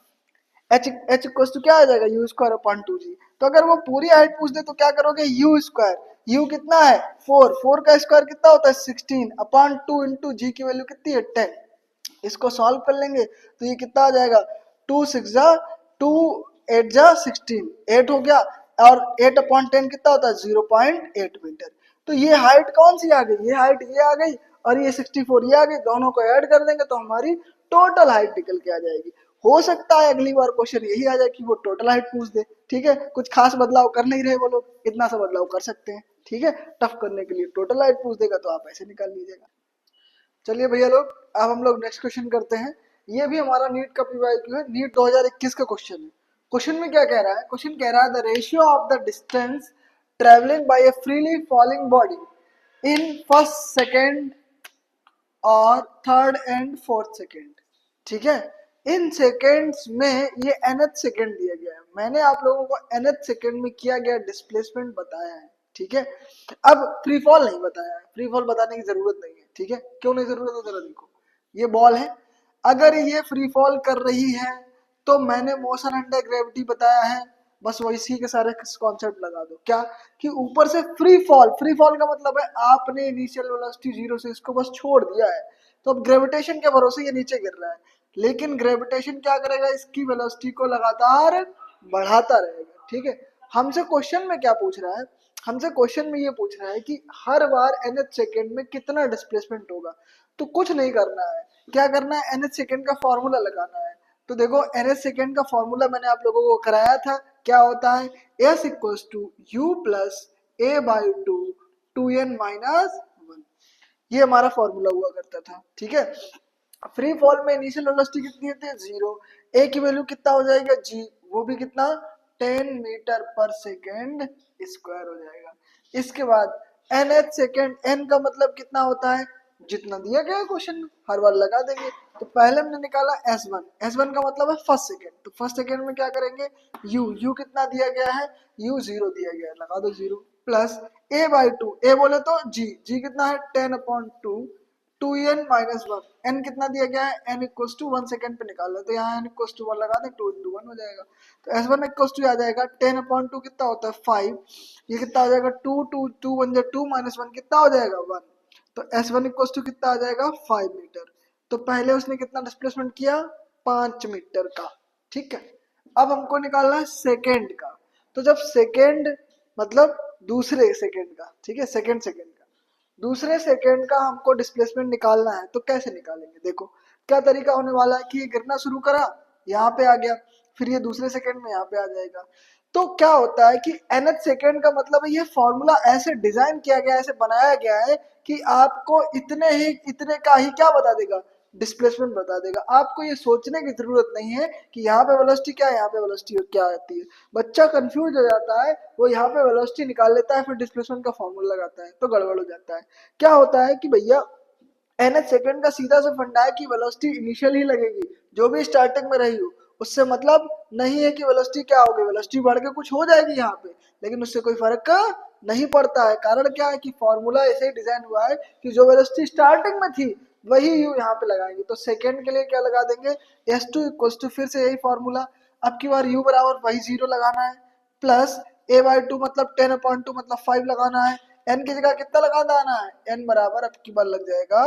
h इक्वल्स टू क्या आ जाएगा u स्क्वायर अपॉन 2g। तो अगर वो पूरी हाइट पूछ दे तो क्या करोगे, u स्क्वायर, u कितना है 4, 4 का स्क्वायर कितना होता है 16 अपॉन 2 इंटू जी की वैल्यू कितनी है 10, इसको सॉल्व कर लेंगे तो ये कितना आ जाएगा 2 6 जा 2 8 जा 16, 8 हो गया, और 8 अपॉन 10 कितना होता है 0.8 मीटर। तो ये हाइट कौन सी आ गई, ये हाइट ये आ गई, और ये 64 ये आ गई, दोनों को ऐड कर देंगे तो हमारी टोटल हाइट निकल के आ जाएगी। हो सकता है अगली बार क्वेश्चन यही आ जाए कि वो टोटल हाइट पूछ दे। ठीक है, कुछ खास बदलाव कर नहीं रहे वो लोग, इतना सा बदलाव कर सकते हैं। ठीक है, टफ करने के लिए टोटल हाइट पूछ देगा तो आप ऐसे निकाल लीजिएगा। चलिए भैया लोग, अब हम लोग नेक्स्ट क्वेश्चन करते हैं। ये भी हमारा नीट का पीवाईक्यू है, नीट 2021 का क्वेश्चन है। क्वेश्चन में क्या कह रहा है, क्वेश्चन कह रहा है the ratio of the distance travelling bye A freely falling body in first second और थर्ड एंड फोर्थ सेकेंड। ठीक है, इन सेकेंड्स में ये nth सेकेंड दिया गया है, मैंने आप लोगों को nth सेकेंड में किया गया डिस्प्लेसमेंट बताया है। ठीक है, अब फ्री फॉल नहीं बताया है, फ्री फॉल बताने की जरूरत नहीं है। ठीक है, क्यों नहीं जरूरत है, जरा देखो, ये बॉल है, अगर ये फ्री फॉल कर रही है तो मैंने मोशन अंडर ग्रेविटी बताया है, बस वो इसी के सारे कॉन्सेप्ट लगा दो। क्या कि ऊपर से फ्री फॉल, फ्री फॉल का मतलब है आपने इनिशियल वेलोसिटी 0 से इसको बस छोड़ दिया है, तो अब ग्रेविटेशन के भरोसे ये नीचे गिर रहा है, लेकिन ग्रेविटेशन क्या करेगा, इसकी वेलोसिटी को लगातार बढ़ाता रहेगा। ठीक है, हमसे क्वेश्चन में क्या पूछ रहा है, हमसे क्वेश्चन में ये पूछ रहा है कि हर बार nth सेकेंड में कितना डिस्प्लेसमेंट होगा। तो कुछ नहीं करना है, क्या करना है, nth सेकेंड का फॉर्मूला लगाना है। तो देखो nth सेकेंड का फॉर्मूला मैंने आप लोगों को कराया था, क्या होता है, s equals to u plus a by two n minus 1, ये हमारा फॉर्मूला हुआ करता था। ठीक है, फ्री फॉल में इनिशियल वेलोसिटी कितनी होती है, 0, a की वैल्यू कितना हो जाएगा, g, वो भी कितना, 10 मीटर पर सेकेंड स्क्वायर हो जाएगा। इसके बाद nth सेकेंड, n का मतलब कितना होता है, जितना दिया गया है क्वेश्चन में, हर बार लगा देंगे। तो पहले हमने निकाला s1, s1 का मतलब है फर्स्ट सेकेंड, तो फर्स्ट सेकेंड में क्या करेंगे, u कितना दिया गया है, u 0 दिया गया है, लगा दो 0, plus a by to, a बोले तो g कितना है 10/2, 2n माइनस 1, n कितना दिया गया है, n इक्वल्स टू 1 सेकेंड पे निकालना है, तो यहाँ n इक्वल्स टू 1 लगा दें, 2 × 1 हो जाएगा। तो s1 इक्वल्स टू आ जाएगा 10/2 कितना होता है 5, ये कितना हो जाएगा 2 1 जा 2 माइनस 1 कितना हो जाएगा 1, तो s1 इक्वल्स टू कितना आ जाएगा 5 मीटर। तो पहले उसने कितना डिस्प्लेसमेंट किया, 5 मीटर का। ठीक है, अब हमको निकालना है सेकेंड का, तो जब सेकेंड मतलब दूसरे सेकेंड का, ठीक है, सेकेंड का दूसरे सेकेंड का हमको डिस्प्लेसमेंट निकालना है, तो कैसे निकालेंगे, देखो क्या तरीका होने वाला है कि ये गिरना शुरू करा, यहाँ पे आ गया, फिर ये दूसरे सेकेंड में यहाँ पे आ जाएगा। तो क्या होता है कि nth सेकेंड का मतलब है ये फॉर्मूला ऐसे डिजाइन किया गया, ऐसे बनाया गया है कि आपको इतने का ही क्या बता देगा, डिस्प्लेसमेंट बता देगा। आपको ये सोचने की जरूरत नहीं है कि यहाँ पे वेलोसिटी क्या है, यहाँ पे वेलोसिटी क्या आती है। बच्चा कंफ्यूज हो जाता है, वो यहाँ पे वेलोसिटी निकाल लेता है, फिर डिस्प्लेसमेंट का फॉर्मूला लगाता है, तो गड़बड़ हो जाता है। क्या होता है कि भैया nth सेकेंड का सीधा सा फंडा है कि वेलोसिटी इनिशियल ही लगेगी, जो भी स्टार्टिंग में रही हो, उससे मतलब नहीं है कि वेलोसिटी क्या होगी, वेलोसिटी बढ़ के कुछ हो जाएगी यहाँ पे, लेकिन उससे कोई फर्क नहीं पड़ता है। कारण क्या है कि फॉर्मूला ऐसे ही डिजाइन हुआ है कि जो वेलोसिटी स्टार्टिंग में थी वही यू यहाँ पे लगाएंगे। तो सेकेंड के लिए क्या लगा देंगे, s2 इक्वल्स टू, फिर से यही फॉर्मूला, अब की बार u बराबर वही 0 लगाना है, प्लस a बाई 2 मतलब 10/2 मतलब 5 लगाना है, n की जगह कितना लगाना आना है, n बराबर अब की बार लग जाएगा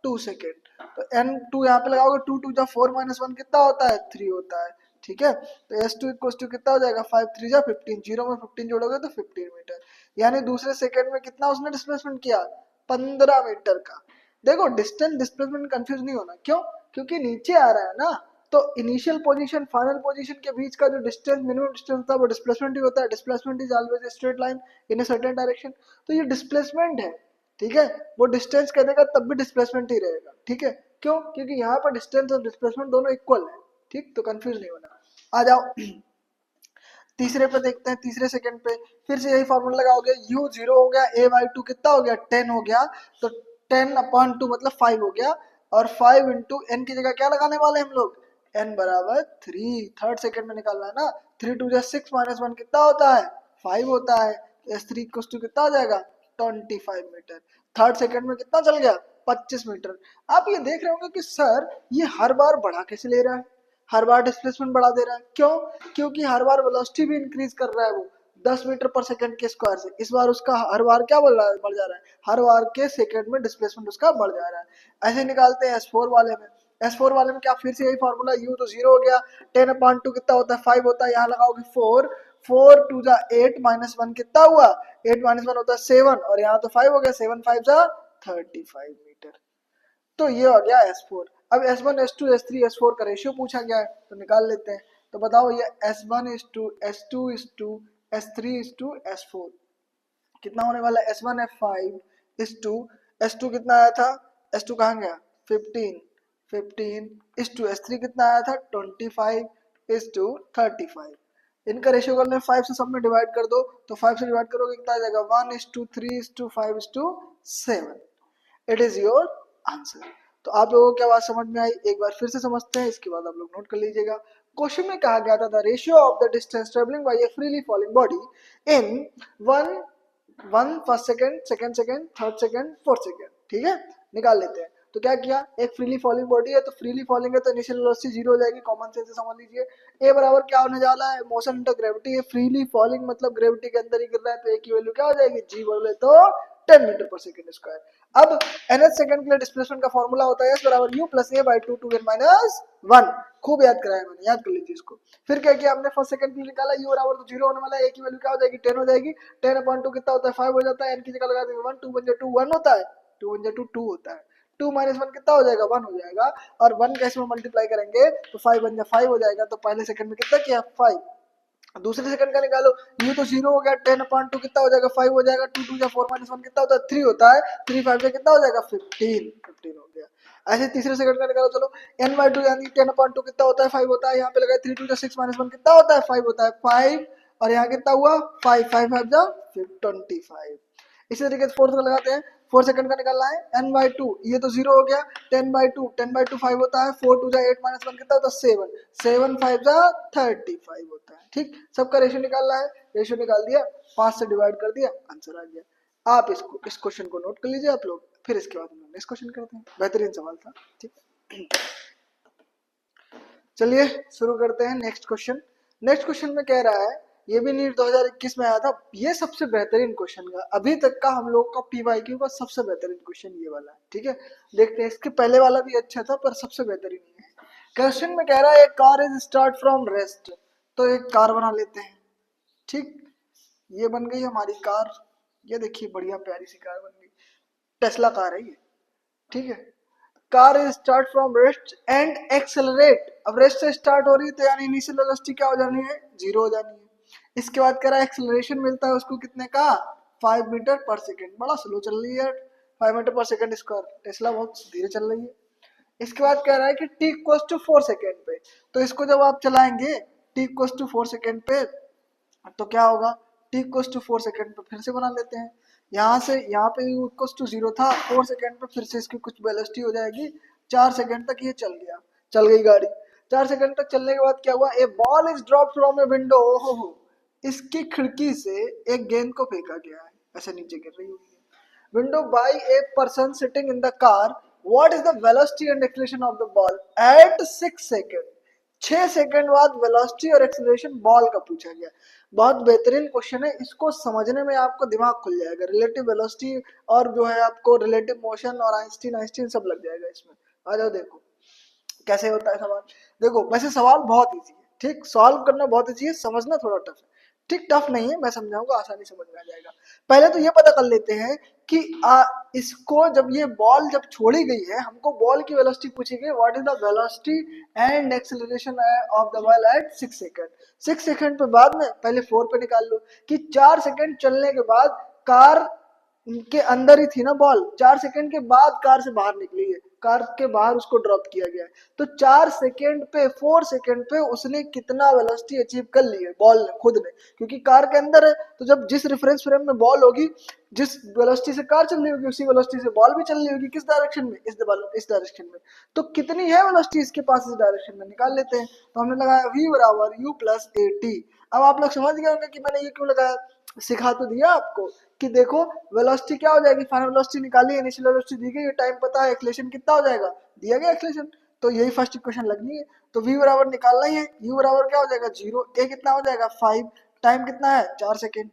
2 सेकेंड। तो n 2 यहाँ पे लगाओगे, 2 2 जा 4 माइनस 1 कितना होता है 3 होता है। ठीक है, तो s2 इक्वल्स टू कितना हो जाएगा 5 3 जा 15, 0 में 15 जोड़ोगे तो 15 मीटर, यानी दूसरे सेकेंड में कितना उसने डिस्प्लेसमेंट किया, 15 मीटर का। देखो डिस्टेंस डिस्प्लेसमेंट कंफ्यूज नहीं होना, क्यों, क्योंकि नीचे आ रहा है ना, तो इनिशियल पोजीशन फाइनल पोजीशन के बीच का जो डिस्टेंस, मिनिमम डिस्टेंस था, वो डिस्प्लेसमेंट ही होता है। Displacement is always a straight line in a certain direction, तो ये डिस्प्लेसमेंट है। ठीक है, वो डिस्टेंस कह देगा तब भी डिस्प्लेसमेंट ही रहेगा। ठीक है, क्यों, क्योंकि यहाँ पर डिस्टेंस और डिस्प्लेसमेंट दोनों इक्वल है। ठीक, तो कंफ्यूज नहीं होना। आ जाओ तीसरे पे देखते हैं, तीसरे सेकंड पे फिर से यही फॉर्मूला लगाओगे, u 0 हो गया, a बाई 2 कितना हो गया 10 हो गया, तो 10/2 मतलब 5 हो गया, और 5 इंटू n की जगह क्या लगाने वाले हम लोग, n बराबर 3, थर्ड सेकंड में निकालना है ना, 3 2 जा 6 माइनस 1 कितना होता है 5 होता है, s3 इक्वल्स टू कितना हो जाएगा 25 मीटर। थर्ड सेकंड में कितना चल गया 25 मीटर। आप ये देख रहे होंगे कि सर ये हर बार बढ़ा कैसे ले रहा है, हर बार डिस्प्लेसमेंट बढ़ा दे रहा है, क्यों, क्योंकि हर बार वेलोसिटी भी इंक्रीज कर रहा है वो 10 मीटर पर सेकंड के स्क्वायर से। इस बार उसका हर बार क्या बढ़ जा रहा है, हर बार के सेकंड में डिस्प्लेसमेंट उसका बढ़ जा रहा है। ऐसे निकालते हैं S4 वाले में, S4 वाले में क्या, फिर से यही फॉर्मूला, u तो 0 हो गया, 10/2 कितना होता है 5 होता है, यहाँ लगाओगे 4, 4 2 जा 8 माइनस 1 कितना हुआ 8 माइनस 1 होता है 7, और यहाँ तो 5 हो गया, 7 5 जा 35 मीटर। तो ये हो गया S4। अब S1 S2 S3 S4 का रेशियो पूछा गया है, तो निकाल लेते हैं। तो बताओ ये S1 S2 S3 S4 कितना होने वाला है, S1 है 5 S2 कितना आया था, S2 कहाँ गया 15 S2 S3 कितना आया था 25 35। इनका रेशियो कर लें 5 से सब में डिवाइड कर दो, तो 5 से डिवाइड करोगे कितना आ जाएगा 1:3:5:7। It is your answer. तो आप लोगों को क्या बात समझ में आई, एक बार फिर से समझते हैं, इसके बाद आप लोग नोट कर लीजिएगा। क्वेश्चन में कहा गया था the ratio of the distance travelling bye A freely falling body in one first second, second second, third second, fourth second. ठीक है, निकाल लेते हैं। तो क्या किया, एक फ्रीली फॉलिंग बॉडी है, तो फ्रीली फॉलिंग है तो इनिशियल वेलोसिटी जीरो हो जाएगी, कॉमन सेंस से समझ लीजिए। ए बराबर क्या होने जा रहा है, मोशन इंटू ग्रेविटी है, फ्रीली फॉलिंग मतलब ग्रेविटी के अंदर ही गिर रहा है, तो ए की वैल्यू क्या हो जाएगी, जी बोले तो 10 मीटर पर सेकंड स्क्वायर। अब nth सेकंड के लिए डिस्प्लेसमेंट का फॉर्मूला होता है s बराबर u plus a by 2 2n minus 1। खूब याद कराया मैंने, याद कर लीजिए इसको। फिर क्या किया हमने, फर्स्ट सेकंड के लिए निकाला, u बराबर तो 0 होने वाला है, a की वैल्यू क्या हो जाएगी 10 हो जाएगी, 10/2 कितना होता है 5 हो जाता है, n की जगह लगा देंगे 1, 2 बन जाए 2 1 होता है, 2 बन जाए 2 2 होता है, 2 माइनस 1 कितना हो जाएगा 1 हो जाएगा, और 1 कैसे में मल्टीप्लाई करेंगे तो 5 बन जाए 5 हो जाएगा। तो पहले सेकंड में कितना किया 5, दूसरे सेकंड का निकालो, ये तो 0 हो गया, 10/2 कितना हो जाएगा 5 हो जाएगा, 2 2 जा 4 माइनस 1 कितना होता है 3 होता है, 3 5 जा कितना हो जाएगा 15 हो गया। ऐसे तीसरे सेकंड का निकालो, चलो n/2 यानी 10/2 कितना होता है 5 होता है, यहाँ पे लगाए 3 2 जा 6 माइनस 1 कितना होता है 5 होता है 5, और यहाँ कितना हुआ 5 5 5 जा 25। इसी तरीके से फोर्थ का लगाते हैं, 4 सेकंड का निकालना है, n/2 ये तो 0 हो गया, 10/2 5 होता है, 4 2 जा 8 माइनस 1 कितना होता है 7 7 5 जा 35 होता है। ठीक, सबका रेशियो निकालना है, रेशियो निकाल दिया, 5 से डिवाइड कर दिया, आंसर आ गया। आप इसको इस क्वेश्चन को नोट कर लीजिए आप लोग, फिर इसके बाद हम लोग नेक्स्ट क्वेश्चन करते हैं। बेहतरीन सवाल था। ठीक, चलिए शुरू करते हैं नेक्स्ट क्वेश्चन। नेक्स्ट क्वेश्चन में कह रहा है, ये भी नीट 2021 में आया था, ये सबसे बेहतरीन क्वेश्चन का अभी तक का हम लोग का पीवाईक्यू का सबसे बेहतरीन क्वेश्चन ये वाला है। ठीक है, देखते हैं, इसके पहले वाला भी अच्छा था पर सबसे बेहतरीन ये है। क्वेश्चन में कह रहा है, एक car is start from rest, तो एक कार बना लेते हैं। ठीक, ये बन गई हमारी कार, ये देखिए बढ़िया प्यारी सी कार बन गई, टेस्ला कार है ये। ठीक है, car is start from rest and accelerate, अब रेस्ट से स्टार्ट हो रही है तो यानी इनिशियल वेलोसिटी क्या हो जानी है 0 हो जानी है। इसके बाद कह रहा है एक्सेलरेशन मिलता है उसको कितने का 5 मीटर पर सेकंड, बड़ा स्लो चल रही है 5 metre per second square, Tesla बहुत धीरे चल रही है। इसके बाद कह रहा है कि t इक्वल्स टू 4 सेकंड पे, तो इसको जब आप चलाएंगे t इक्वल्स टू 4 सेकंड पे तो क्या होगा, t इक्वल्स टू 4 सेकंड पे फिर से बना लेते हैं, यहाँ से यहाँ पे u इक्वल्स टू 0 था, 4 सेकंड पे फिर से इसकी कुछ वेलोसिटी हो जाएगी, 4 सेकंड तक ये चल गया, चल गई गाड़ी। 4 सेकंड तक चलने के बाद क्या हुआ, a ball is drop from a window, हो इसकी खिड़की से एक गेंद को फेंका गया है, ऐसे नीचे गिर रही होगी window by a person sitting in the car, what is the velocity and acceleration of the ball at 6 second. 6 second बाद वेलोसिटी और एक्सेलरेशन बॉल का पूछा गया। बहुत बेहतरीन क्वेश्चन है, इसको समझने में आपको दिमाग खुल जाएगा, रिलेटिव वेलोसिटी और जो है आपको रिलेटिव मोशन और आइंस्टीन आइंस्टीन सब लग जाएगा इसमें। आ जाओ देखो कैसे होता है सवाल। देखो वैसे सवाल बहुत इजी है, ठीक, सॉल्व करना बहुत इजी है, समझना थोड़ा टफ है। ठीक, टफ नहीं है, मैं समझाऊंगा, आसानी समझ में आ जाएगा। पहले तो ये पता कर लेते हैं कि इसको जब ये बॉल जब छोड़ी गई है, हमको बॉल की वेलोसिटी पूछी गई, what is the velocity and acceleration of the ball at 6 second. 6 second पे बाद में पहले 4 पे निकाल लो कि 4 सेकंड चलने के बाद कार के अंदर ही थी ना बॉल, 4 सेकंड के बाद कार से बाहर निकली है, कार के बाहर उसको ड्रॉप किया गया है, तो 4 सेकंड पे 4 सेकंड पे उसने कितना वेलोसिटी अचीव कर ली है बॉल ने खुद ने, क्योंकि कार के अंदर है, तो जब जिस रेफरेंस फ्रेम में बॉल होगी, जिस वेलोसिटी से कार चल रही होगी उसी वेलोसिटी से बॉल भी चल रही होगी, किस डायरेक्शन में, इस डायरेक्शन में। तो कितनी है वेलोसिटी इसके पास इस डायरेक्शन में, निकाल लेते हैं। तो हमने लगाया v बराबर u प्लस ए टी। अब आप लोग समझ गए होंगे कि मैंने ये क्यों लगाया, सिखा तो दिया आपको कि देखो वेलोसिटी क्या हो जाएगी, फाइनल वेलोसिटी निकाली, इनिशियल वेलोसिटी दी गई, टाइम पता है, एक्सेलरेशन कितना हो जाएगा दिया गया एक्सेलरेशन, तो यही फर्स्ट इक्वेशन लगनी है। तो v बराबर निकालना ही है, u बराबर क्या हो जाएगा 0, a कितना हो जाएगा 5, टाइम कितना है 4 सेकेंड,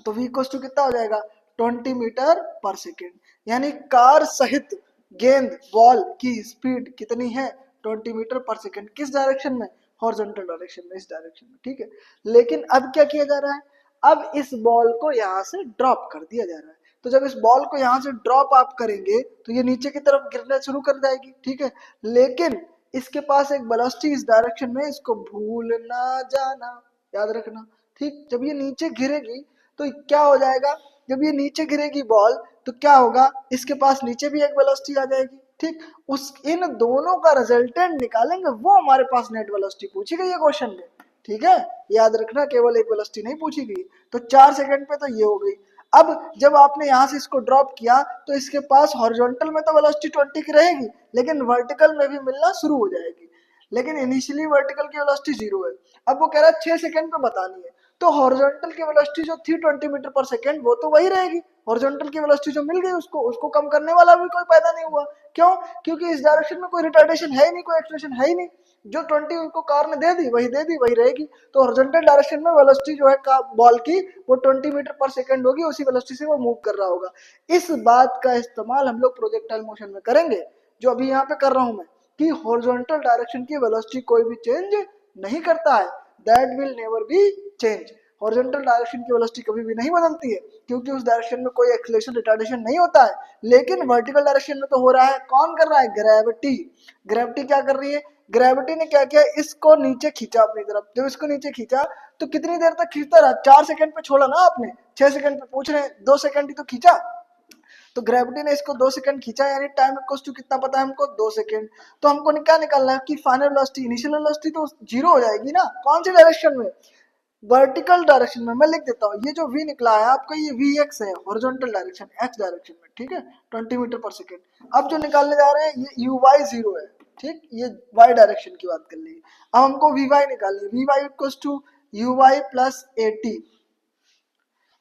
तो v इक्वल्स टू कितना हो जाएगा 20 मीटर पर सेकेंड, यानी कार सहित गेंद बॉल की स्पीड कितनी है 20 मीटर पर सेकेंड, किस डायरेक्शन में, हॉरिजॉन्टल डायरेक्शन में, इस डायरेक्शन में। ठीक है, लेकिन अब क्या किया जा रहा है, अब इस बॉल को यहाँ से ड्रॉप कर दिया जा रहा है, तो जब इस बॉल को यहाँ से ड्रॉप आप करेंगे तो ये नीचे की तरफ गिरना शुरू कर जाएगी। ठीक है, लेकिन इसके पास एक वेलोसिटी इस डायरेक्शन में, इसको भूल ना जाना, याद रखना। ठीक, जब ये नीचे गिरेगी तो क्या हो जाएगा, जब ये नीचे गिरेगी बॉल तो क्या होगा, इसके पास नीचे भी एक वेलोसिटी आ जाएगी। ठीक, उस इन दोनों का रिजल्टेंट निकालेंगे, वो हमारे पास नेट वेलोसिटी पूछी गई है क्वेश्चन में। ठीक है, याद रखना केवल एक वेलोसिटी नहीं पूछी गई। तो 4 सेकंड पे तो ये हो गई। अब जब आपने यहाँ से इसको ड्रॉप किया तो इसके पास हॉरिजॉन्टल में तो वेलोसिटी 20 की रहेगी, लेकिन वर्टिकल में भी मिलना शुरू हो जाएगी। लेकिन इनिशियली वर्टिकल की वेलोसिटी 0 है। अब वो कह रहा है 6 सेकंड पे बतानी है, तो हॉरिजॉन्टल की वेलोसिटी जो थी 20 मीटर पर सेकंड वो तो वही रहेगी। हॉरिजॉन्टल की वेलोसिटी जो मिल गई उसको उसको कम करने वाला भी कोई पैदा नहीं हुआ। क्यों? क्योंकि इस डायरेक्शन में कोई रिटार्डेशन है ही नहीं, कोई एक्सलेशन है ही नहीं। जो 20 उसको कार ने दे दी वही दे दी, वही रहेगी। तो हॉरिजॉन्टल डायरेक्शन में वेलोसिटी जो है बॉल की वो 20 मीटर पर सेकंड होगी, उसी वेलोसिटी से वो मूव कर रहा होगा। इस बात का इस्तेमाल हम लोग प्रोजेक्टाइल मोशन में करेंगे, जो अभी यहाँ पे कर रहा हूं मैं, कि हॉरिजॉन्टल डायरेक्शन की वेलोसिटी कोई भी चेंज नहीं करता है, that will never be change. Horizontal direction की वेलोसिटी कभी भी नहीं बदलती है, क्योंकि उस डायरेक्शन में कोई एक्सीलरेशन रिटार्डेशन नहीं होता है। लेकिन वर्टिकल डायरेक्शन में तो हो रहा है। कौन कर रहा है? ग्रेविटी। ग्रेविटी क्या कर रही है? ग्रेविटी ने क्या किया, इसको नीचे खींचा अपनी तरफ। जब इसको नीचे खींचा तो कितनी देर तक खींचता रहा? 4 सेकंड पे छोड़ा ना आपने, 6 सेकंड पे पूछ रहे हैं, 2 सेकंड ही तो खींचा। तो ग्रेविटी ने इसको 2 सेकंड खींचा, यानी टाइम इक्वल्स टू कितना पता है हमको? 2 सेकंड। तो हमको क्या निकालना है कि फाइनल वेलोसिटी, इनिशियल वेलोसिटी तो 0 हो जाएगी ना। कौन सी डायरेक्शन में? वर्टिकल डायरेक्शन में। मैं लिख देता हूँ, ये जो v निकला है आपका, ये vx है, हॉरिजॉन्टल डायरेक्शन, x डायरेक्शन में, ठीक है, 20 मीटर पर सेकेंड। अब जो निकालने जा रहे हैं ये uy 0 है, ठीक, ये y डायरेक्शन की बात कर ली। अब हमको vy निकालनी है, vy equals to uy plus 80,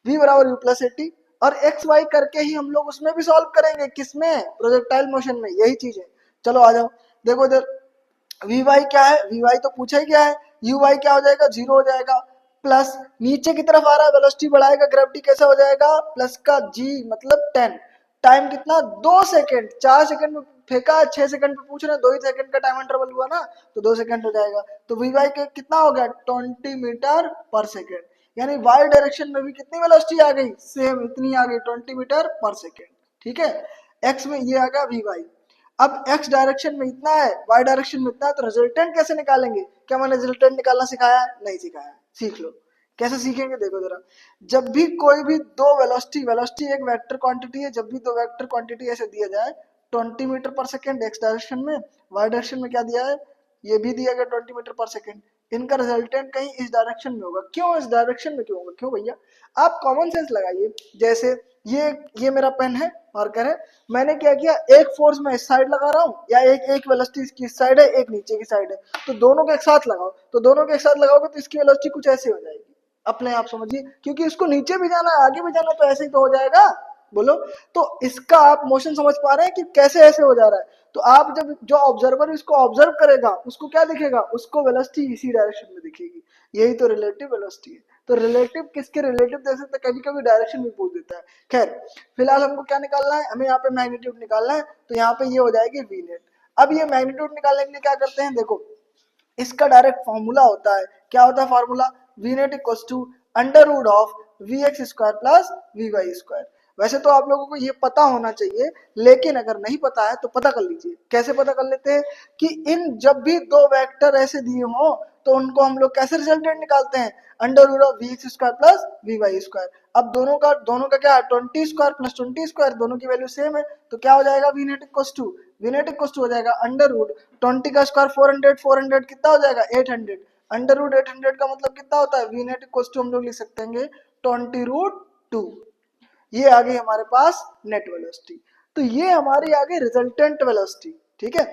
v बराबर u प्लस 80। और एक्स वाई करके ही हम लोग उसमें भी सॉल्व करेंगे, किसमें? प्रोजेक्टाइल मोशन में, यही चीज है। चलो आ जाओ, देखो इधर वी वाई क्या है, वी वाई तो पूछा ही क्या है, यू वाई क्या हो जाएगा? 0 हो जाएगा। प्लस नीचे की तरफ आ रहा है, वेलोसिटी बढ़ाएगा, ग्रेविटी कैसे हो जाएगा? प्लस का जी मतलब 10। टाइम कितना? 2 सेकंड। 4 सेकंड में फेंका, 6 सेकंड पे पूछ रहे हैं, 2 ही सेकंड का टाइम इंटरवल हुआ ना, तो 2 सेकंड हो जाएगा। तो वी वाई के कितना हो गया? 20 मीटर पर सेकंड। यानी वाई डायरेक्शन में भी कितनी वेलोसिटी आ गई? सेम इतनी आ गई, 20 मीटर पर सेकंड, ठीक है। एक्स में ये आ गया वी वाई। अब एक्स डायरेक्शन में इतना है, वाई डायरेक्शन में इतना है, तो रिजल्टेंट कैसे निकालेंगे? क्या मैंने रिजल्टेंट निकालना सिखाया? नहीं सिखाया, सीख लो। कैसे सीखेंगे? देखो जरा, जब भी कोई भी दो वेलोसिटी, वेलोसिटी एक वेक्टर क्वांटिटी है, जब भी दो वेक्टर क्वांटिटी ऐसे दिया जाए 20 मीटर पर सेकेंड एक्स डायरेक्शन में, वाई डायरेक्शन में क्या दिया है? ये भी दिया गया 20 मीटर पर सेकेंड। इनका रिजल्टेंट कहीं इस डायरेक्शन में होगा। क्यों इस डायरेक्शन में? क्यों होगा? क्यों भैया? आप कॉमन सेंस लगाइए। जैसे ये मेरा पेन है, मार्कर है, मैंने क्या किया, एक फोर्स में इस साइड लगा रहा हूँ, या एक वेलोसिटी इसकी इस साइड है, एक नीचे की साइड है, तो दोनों के एक साथ लगाओ। तो दोनों के एक साथ लगाओगे तो इसकी वेलोसिटी कुछ ऐसे हो जाएगी, अपने आप समझिए, क्योंकि इसको नीचे भी जाना है आगे भी जाना है, तो ऐसे ही तो हो जाएगा। बोलो, तो इसका आप मोशन समझ पा रहे हैं कि कैसे ऐसे हो जा रहा है? तो आप जब जो ऑब्जर्वर इसको ऑब्जर्व करेगा उसको क्या दिखेगा? उसको वेलोसिटी इसी डायरेक्शन में दिखेगी। यही तो रिलेटिव वेलोसिटी है। तो रिलेटिव किसके रिलेटिव दे सकते हैं, कभी कभी डायरेक्शन भी पूछ देता है। खैर, फिलहाल हमको क्या निकालना है? हमें यहाँ पे मैग्नीट्यूड निकालना है, तो यहाँ पे ये हो जाएगी वी नेट। अब ये मैग्नीट्यूड निकालने के लिए क्या करते हैं? देखो, इसका डायरेक्ट फॉर्मूला होता है, क्या होता है formula? V net equals to under root of v x square plus v y square. वैसे तो आप लोगों को ये पता होना चाहिए, लेकिन अगर नहीं पता है तो पता कर लीजिए। कैसे पता कर लेते हैं? कि इन जब भी दो वेक्टर ऐसे दिए हों तो उनको हम लोग कैसे रिजल्टेंट निकालते हैं? Under root of v x square plus v y square. अब दोनों का क्या है? 20 स्क्वायर प्लस 20 स्क्वायर, दोनों की वैल्यू सेम है, तो क्या हो जाएगा? वी नेट इक्वल्स टू हो जाएगा अंडर रूट 20 का स्क्वायर 400, 400 कितना हो जाएगा? 800। अंडर रूट 800 का मतलब कितना होता है? वी नेट इक्वल्स टू हम लोग लिख सकते हैं 20 रूट 2। ये आ गई हमारे पास नेट वेलोसिटी। तो ये हमारी आ गई रिजल्टेंट वेलोसिटी, ठीक है।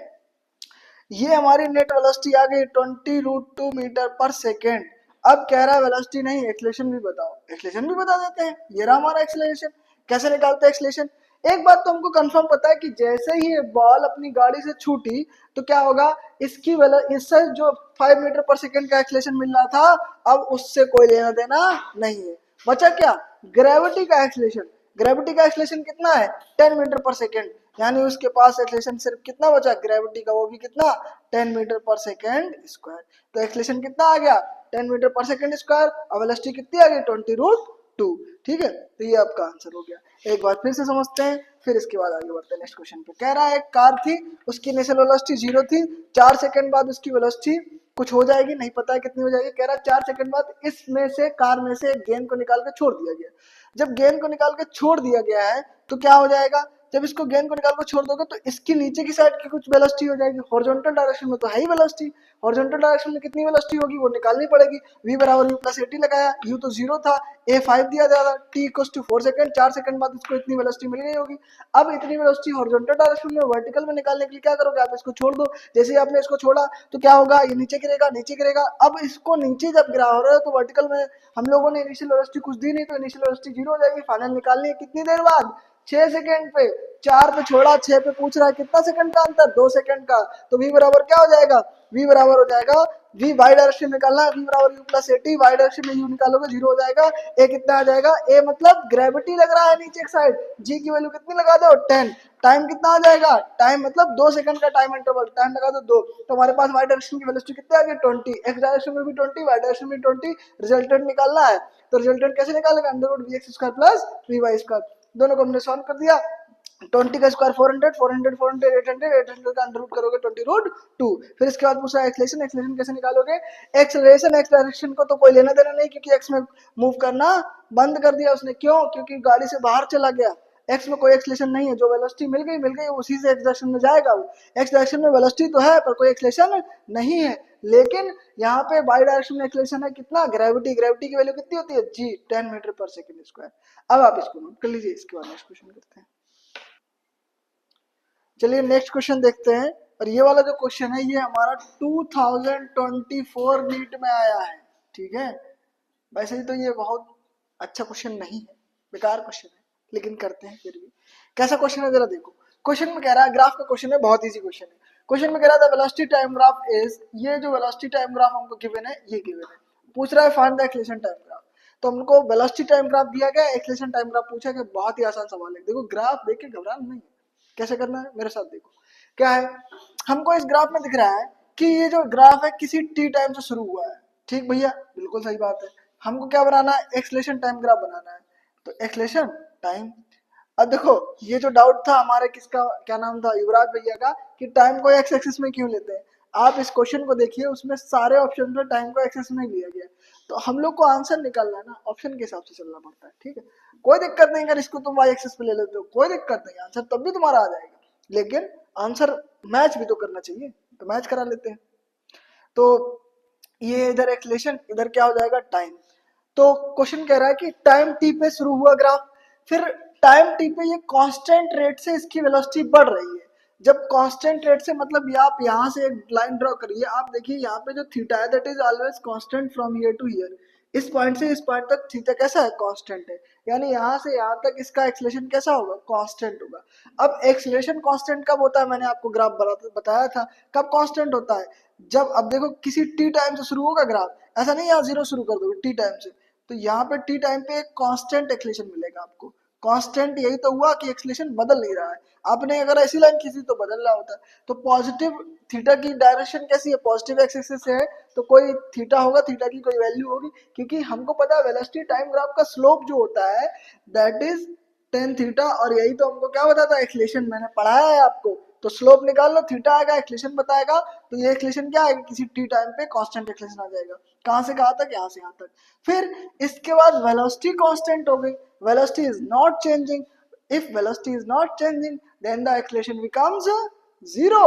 ये हमारी नेट वेलोसिटी आ गई 20 रूट 2 मीटर पर सेकेंड। अब कह रहा है वेलोसिटी नहीं, एक्सेलरेशन भी बताओ। एक्सेलरेशन भी बता देते हैं, ये रहा हमारा एक्सेलरेशन। कैसे निकालते हैं एक्सेलरेशन? एक बात तो हमको कंफर्म पता है कि जैसे ही ये बॉल अपनी गाड़ी से छूटी तो क्या होगा, इससे जो 5 मीटर पर सेकेंड का एक्सेलरेशन मिल रहा था, अब उससे कोई लेना देना नहीं है। बचा क्या? ग्रेविटी का एक्सेलरेशन। ग्रेविटी का एक्सेलरेशन कितना है? 10 मीटर पर सेकेंड। यानी उसके पास एक्सेलरेशन सिर्फ कितना बचा ग्रेविटी का? वो भी कितना? 10 मीटर पर सेकेंड स्क्वायर। तो एक्सेलरेशन कितना आ गया? 10 मीटर पर सेकेंड स्क्वायर। और वेलोसिटी कितनी आ गई? 20 रूट 2। ठीक है, तो ये आपका आंसर हो गया। एक बार फिर से समझते हैं, फिर इसके बाद आगे बढ़ते हैं नेक्स्ट क्वेश्चन पे। कह रहा है एक कार थी, उसकी इनिशियल वेलोसिटी 0 थी, 4 सेकंड बाद उसकी वेलोसिटी कुछ हो जाएगी, नहीं पता है कितनी हो जाएगी। कह रहा है 4 सेकंड बाद इसमें से, कार में से एक गेंद को निकाल के छोड़ दिया गया। जब गेंद को निकाल के छोड़ दिया गया है तो क्या हो जाएगा? जब इसको गेंद को निकाल कर छोड़ दोगे तो इसकी नीचे की साइड की कुछ वेलोसिटी हो जाएगी, हॉरिजॉन्टल डायरेक्शन में तो है ही वेलोसिटी, हॉरिजॉन्टल डायरेक्शन में कितनी वेलोसिटी होगी वो निकालनी पड़ेगी। v बराबर u प्लस at लगाया, u तो 0 था, a 5 दिया जा रहा, t equals to 4 second, 4 second बाद इसको इतनी वेलोसिटी मिल गई होगी। अब इतनी वेलोसिटी हॉरिजॉन्टल डायरेक्शन में वर्टिकल में निकालने के लिए क्या करोगे आप, इसको छोड़ दो। जैसे ही आपने इसको छोड़ा तो क्या होगा, ये नीचे गिरेगा, नीचे गिरेगा। अब इसको नीचे जब गिरा हो रहा है तो वर्टिकल में हम लोगों ने इनिशियल वेलोसिटी कुछ दी नहीं, तो इनिशियल वेलोसिटी 0 हो जाएगी। फाइनल निकालनी है कितनी देर बाद, 6 सेकंड पे। 4 पे छोड़ा, 6 पे पूछ रहा है कितना सेकंड का अंतर, 2 सेकंड का। तो v बराबर क्या हो जाएगा, v बराबर हो जाएगा, v वाई डायरेक्शन निकालना है, v बराबर u plus at, y direction में u निकालोगे 0 हो जाएगा। a कितना आ जाएगा, a मतलब ग्रेविटी लग रहा है नीचे की साइड, g की वैल्यू कितनी लगा दो 10। टाइम कितना आ जाएगा, टाइम मतलब 2 सेकंड का टाइम इंटरवल, टाइम लगा दो 2। तो हमारे पास वाई डायरेक्शन की वेलोसिटी कितनी आ गई 20, x डायरेक्शन में भी 20, वाई डायरेक्शन में 20। रिजल्टेंट निकालना है, तो रिजल्टेंट कैसे निकालेगा, under root v x square plus v y square, दोनों को हमने सॉल्व कर दिया। 20 का स्क्वायर 400, 400 400 800, 800 का अंडर रूट करोगे 20 रूट 2। फिर इसके बाद पूछा एक्सेलरेशन, एक्सेलरेशन कैसे निकालोगे, एक्सेलरेशन एक्स डायरेक्शन को तो कोई लेना देना नहीं, क्योंकि एक्स में मूव करना बंद कर दिया उसने, क्यों, क्योंकि गाड़ी से बाहर चला गया, एक्स में कोई एक्सेलरेशन नहीं है, जो वेलोसिटी मिल गई उसी से एक्स डायरेक्शन में जाएगा। वो एक्स डायरेक्शन में वेलोसिटी तो है पर कोई एक्सेलरेशन नहीं है, लेकिन यहाँ पे वाई डायरेक्शन में एक्सेलरेशन है कितना, ग्रेविटी, ग्रेविटी की वैल्यू कितनी होती है जी 10 मीटर पर सेकंड स्क्वायर। अब आप इसको नोट कर लीजिए, इसके बाद नेक्स्ट क्वेश्चन करते हैं। चलिए नेक्स्ट क्वेश्चन देखते हैं, और ये वाला जो क्वेश्चन है ये हमारा 2024 नीट में आया है, ठीक है। वैसे ही तो ये बहुत अच्छा क्वेश्चन नहीं है, बेकार क्वेश्चन है, लेकिन करते हैं फिर भी। कैसा क्वेश्चन है जरा देखो, क्वेश्चन में कह रहा है, ग्राफ का क्वेश्चन है, बहुत इजी क्वेश्चन है। क्वेश्चन में कह रहा था वेलोसिटी टाइम ग्राफ इज, ये जो वेलोसिटी टाइम ग्राफ हमको गिवन है, ये गिवन है, पूछ रहा है find the acceleration time graph. तो हमको वेलोसिटी टाइम ग्राफ दिया गया, एक्सेलरेशन टाइम ग्राफ पूछा गया, बहुत ही आसान सवाल है। देखो ग्राफ देख के घबराना नहीं है, कैसे करना है मेरे साथ देखो। क्या है, हमको इस ग्राफ में दिख रहा है कि ये जो ग्राफ है किसी टी टाइम से शुरू हुआ है, ठीक भैया, बिल्कुल सही बात है। हमको क्या बनाना है, एक्सेलरेशन टाइम ग्राफ बनाना है, तो एक्सेलरेशन टाइम। अब देखो ये जो डाउट था हमारे किसका, क्या नाम था, युवराज भैया का, कि टाइम को एक्स एक्सिस में क्यों लेते हैं। आप इस क्वेश्चन को देखिए, उसमें सारे ऑप्शन में टाइम को एक्सिस में लिया गया, तो हम लोग को आंसर निकालना है ना, ऑप्शन के हिसाब से चलना पड़ता है, ठीक है। कोई दिक्कत नहीं अगर इसको तुम वाई एक्सिस पे ले लेते हो, कोई दिक्कत नहीं, आंसर तब भी तुम्हारा आ जाएगा, लेकिन आंसर मैच भी तो करना चाहिए, तो मैच करा लेते हैं। तो ये इधर एक्सेलरेशन, इधर क्या हो जाएगा टाइम। तो क्वेश्चन कह रहा है कि टाइम टी पे शुरू हुआ ग्राफ, फिर टाइम टी पे ये कांस्टेंट रेट से इसकी वेलोसिटी बढ़ रही है। जब कांस्टेंट रेट से मतलब ये आप यहाँ से एक लाइन ड्रॉ करिए, आप देखिए यहाँ पे जो थीटा है that is always constant from here to here, इस पॉइंट से इस पॉइंट तक थीटा कैसा है, कांस्टेंट है, यानी यहाँ से यहाँ तक इसका एक्सेलरेशन कैसा होगा, कांस्टेंट होगा। अब एक्सेलरेशन कांस्टेंट कब होता है, मैंने आपको ग्राफ बताया था कब कांस्टेंट होता है, जब, अब देखो किसी टी टाइम से शुरू होगा ग्राफ, ऐसा नहीं यहाँ 0 शुरू कर दोगे टी टाइम से, तो यहाँ पे टी टाइम पे एक कांस्टेंट एक्सेलरेशन मिलेगा आपको। कांस्टेंट यही तो हुआ कि एक्सेलरेशन बदल नहीं रहा है, आपने अगर ऐसी लाइन खींची तो बदल रहा होता है। तो पॉजिटिव थीटा की डायरेक्शन कैसी है, पॉजिटिव एक्स एक्सिस से है, तो कोई थीटा होगा, थीटा की कोई वैल्यू होगी, क्योंकि हमको पता है वेलोसिटी टाइम ग्राफ का स्लोप जो होता है दैट इज टेन थीटा, और यही तो हमको क्या बताता है एक्सेलरेशन, मैंने पढ़ाया है आपको। तो स्लोप निकाल लो, थीटा आएगा, एक्सेलरेशन बताएगा, तो ये एक्सेलरेशन क्या आएगा, किसी टी टाइम पे कांस्टेंट एक्सेलरेशन आ जाएगा, कहां से कहां तक, यहाँ से यहाँ तक। फिर इसके बाद वेलोसिटी कांस्टेंट हो गई, velocity is not changing, if velocity is not changing then the acceleration becomes 0,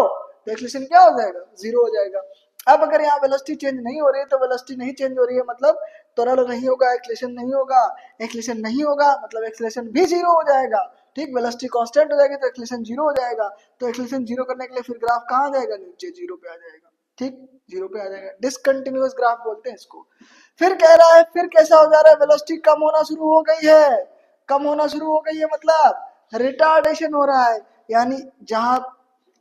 तो एक्सेलरेशन क्या हो जाएगा, 0 हो जाएगा। अब अगर यहाँ वेलोसिटी चेंज नहीं हो रही है, तो वेलोसिटी नहीं चेंज हो रही है मतलब त्वरण नहीं होगा, एक्सेलरेशन नहीं होगा, एक्सेलरेशन नहीं होगा मतलब एक्सेलरेशन भी 0 हो जाएगा, ठीक। वेलोसिटी कांस्टेंट हो जाएगी तो एक्सेलरेशन 0 हो जाएगा, तो एक्सेलरेशन 0 करने के लिए फिर ग्राफ कहाँ आ जाएगा, नीचे 0 पे आ जाएगा, ठीक, 0 पे आ जाएगा, डिसकंटिन्यूअस ग्राफ बोलते हैं इसको। फिर कह रहा है, फिर कैसा हो जा रहा है, वेलोसिटी कम होना शुरू हो गई है, कम होना शुरू हो गई है मतलब रिटार्डेशन हो रहा है, यानी जहां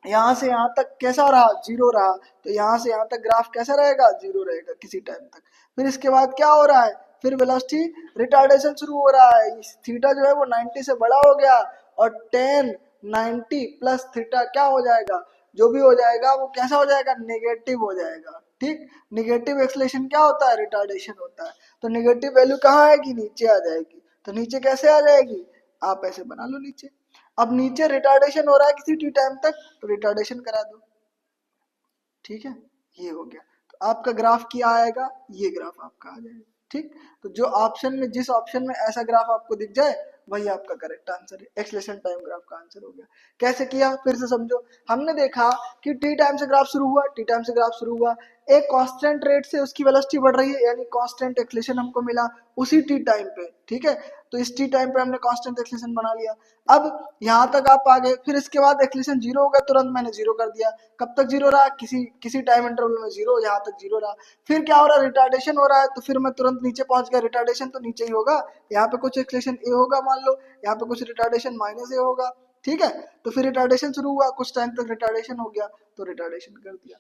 यहाँ से यहाँ तक कैसा रहा, 0 रहा, तो यहाँ से यहाँ तक ग्राफ कैसा रहेगा, 0 रहेगा किसी टाइम तक। फिर इसके बाद क्या हो रहा है, फिर वेलोसिटी रिटार्डेशन शुरू हो रहा है, थीटा जो है वो 90 से बड़ा हो गया, और 10 90 प्लस थीटा क्या हो जाएगा, जो भी हो जाएगा वो कैसा हो जाएगा, नेगेटिव हो जाएगा, ठीक। नेगेटिव एक्सेलरेशन क्या होता है, रिटार्डेशन होता है, तो नेगेटिव वैल्यू कहाँ आएगी, नीचे आ जाएगी। तो नीचे कैसे आ जाएगी, आप ऐसे बना लो नीचे। अब नीचे रिटार्डेशन हो रहा है किसी टी टाइम तक, तो रिटार्डेशन करा दो, ठीक है, ये हो गया। तो आपका ग्राफ क्या आएगा, ये ग्राफ आपका आ जाएगा, ठीक। तो जो ऑप्शन में, जिस ऑप्शन में ऐसा ग्राफ आपको दिख जाए वही आपका करेक्ट आंसर है, एक्सेलेरेशन टाइम ग्राफ का आंसर हो गया। कैसे किया फिर से समझो। हमने देखा कि टी टाइम से ग्राफ शुरू हुआ, टी टाइम से ग्राफ शुरू हुआ, एक कांस्टेंट रेट से उसकी वेलोसिटी बढ़ रही है, यानी कांस्टेंट एक्सेलेरेशन हमको मिला उसी टी टाइम पे, ठीक है। तो इस टी टाइम पे हमने कांस्टेंट एक्सेलेरेशन बना लिया। अब यहाँ तक आप आ गए, फिर इसके बाद एक्सेलेरेशन जीरो होगा, तुरंत मैंने जीरो कर दिया। कब तक जीरो रहा, किसी किसी टाइम इंटरवल में जीरो, यहाँ तक जीरो रहा। फिर क्या हो रहा है, रिटार्डेशन हो रहा है, तो फिर मैं तुरंत नीचे पहुंच गया, रिटार्डेशन तो नीचे ही होगा, यहाँ पे कुछ एक्सेलेरेशन ए होगा मान लो, यहाँ पे कुछ रिटार्डेशन माइनस ए होगा, ठीक है। तो फिर रिटार्डेशन शुरू हुआ, कुछ टाइम तक रिटार्डेशन हो गया, तो रिटार्डेशन कर दिया।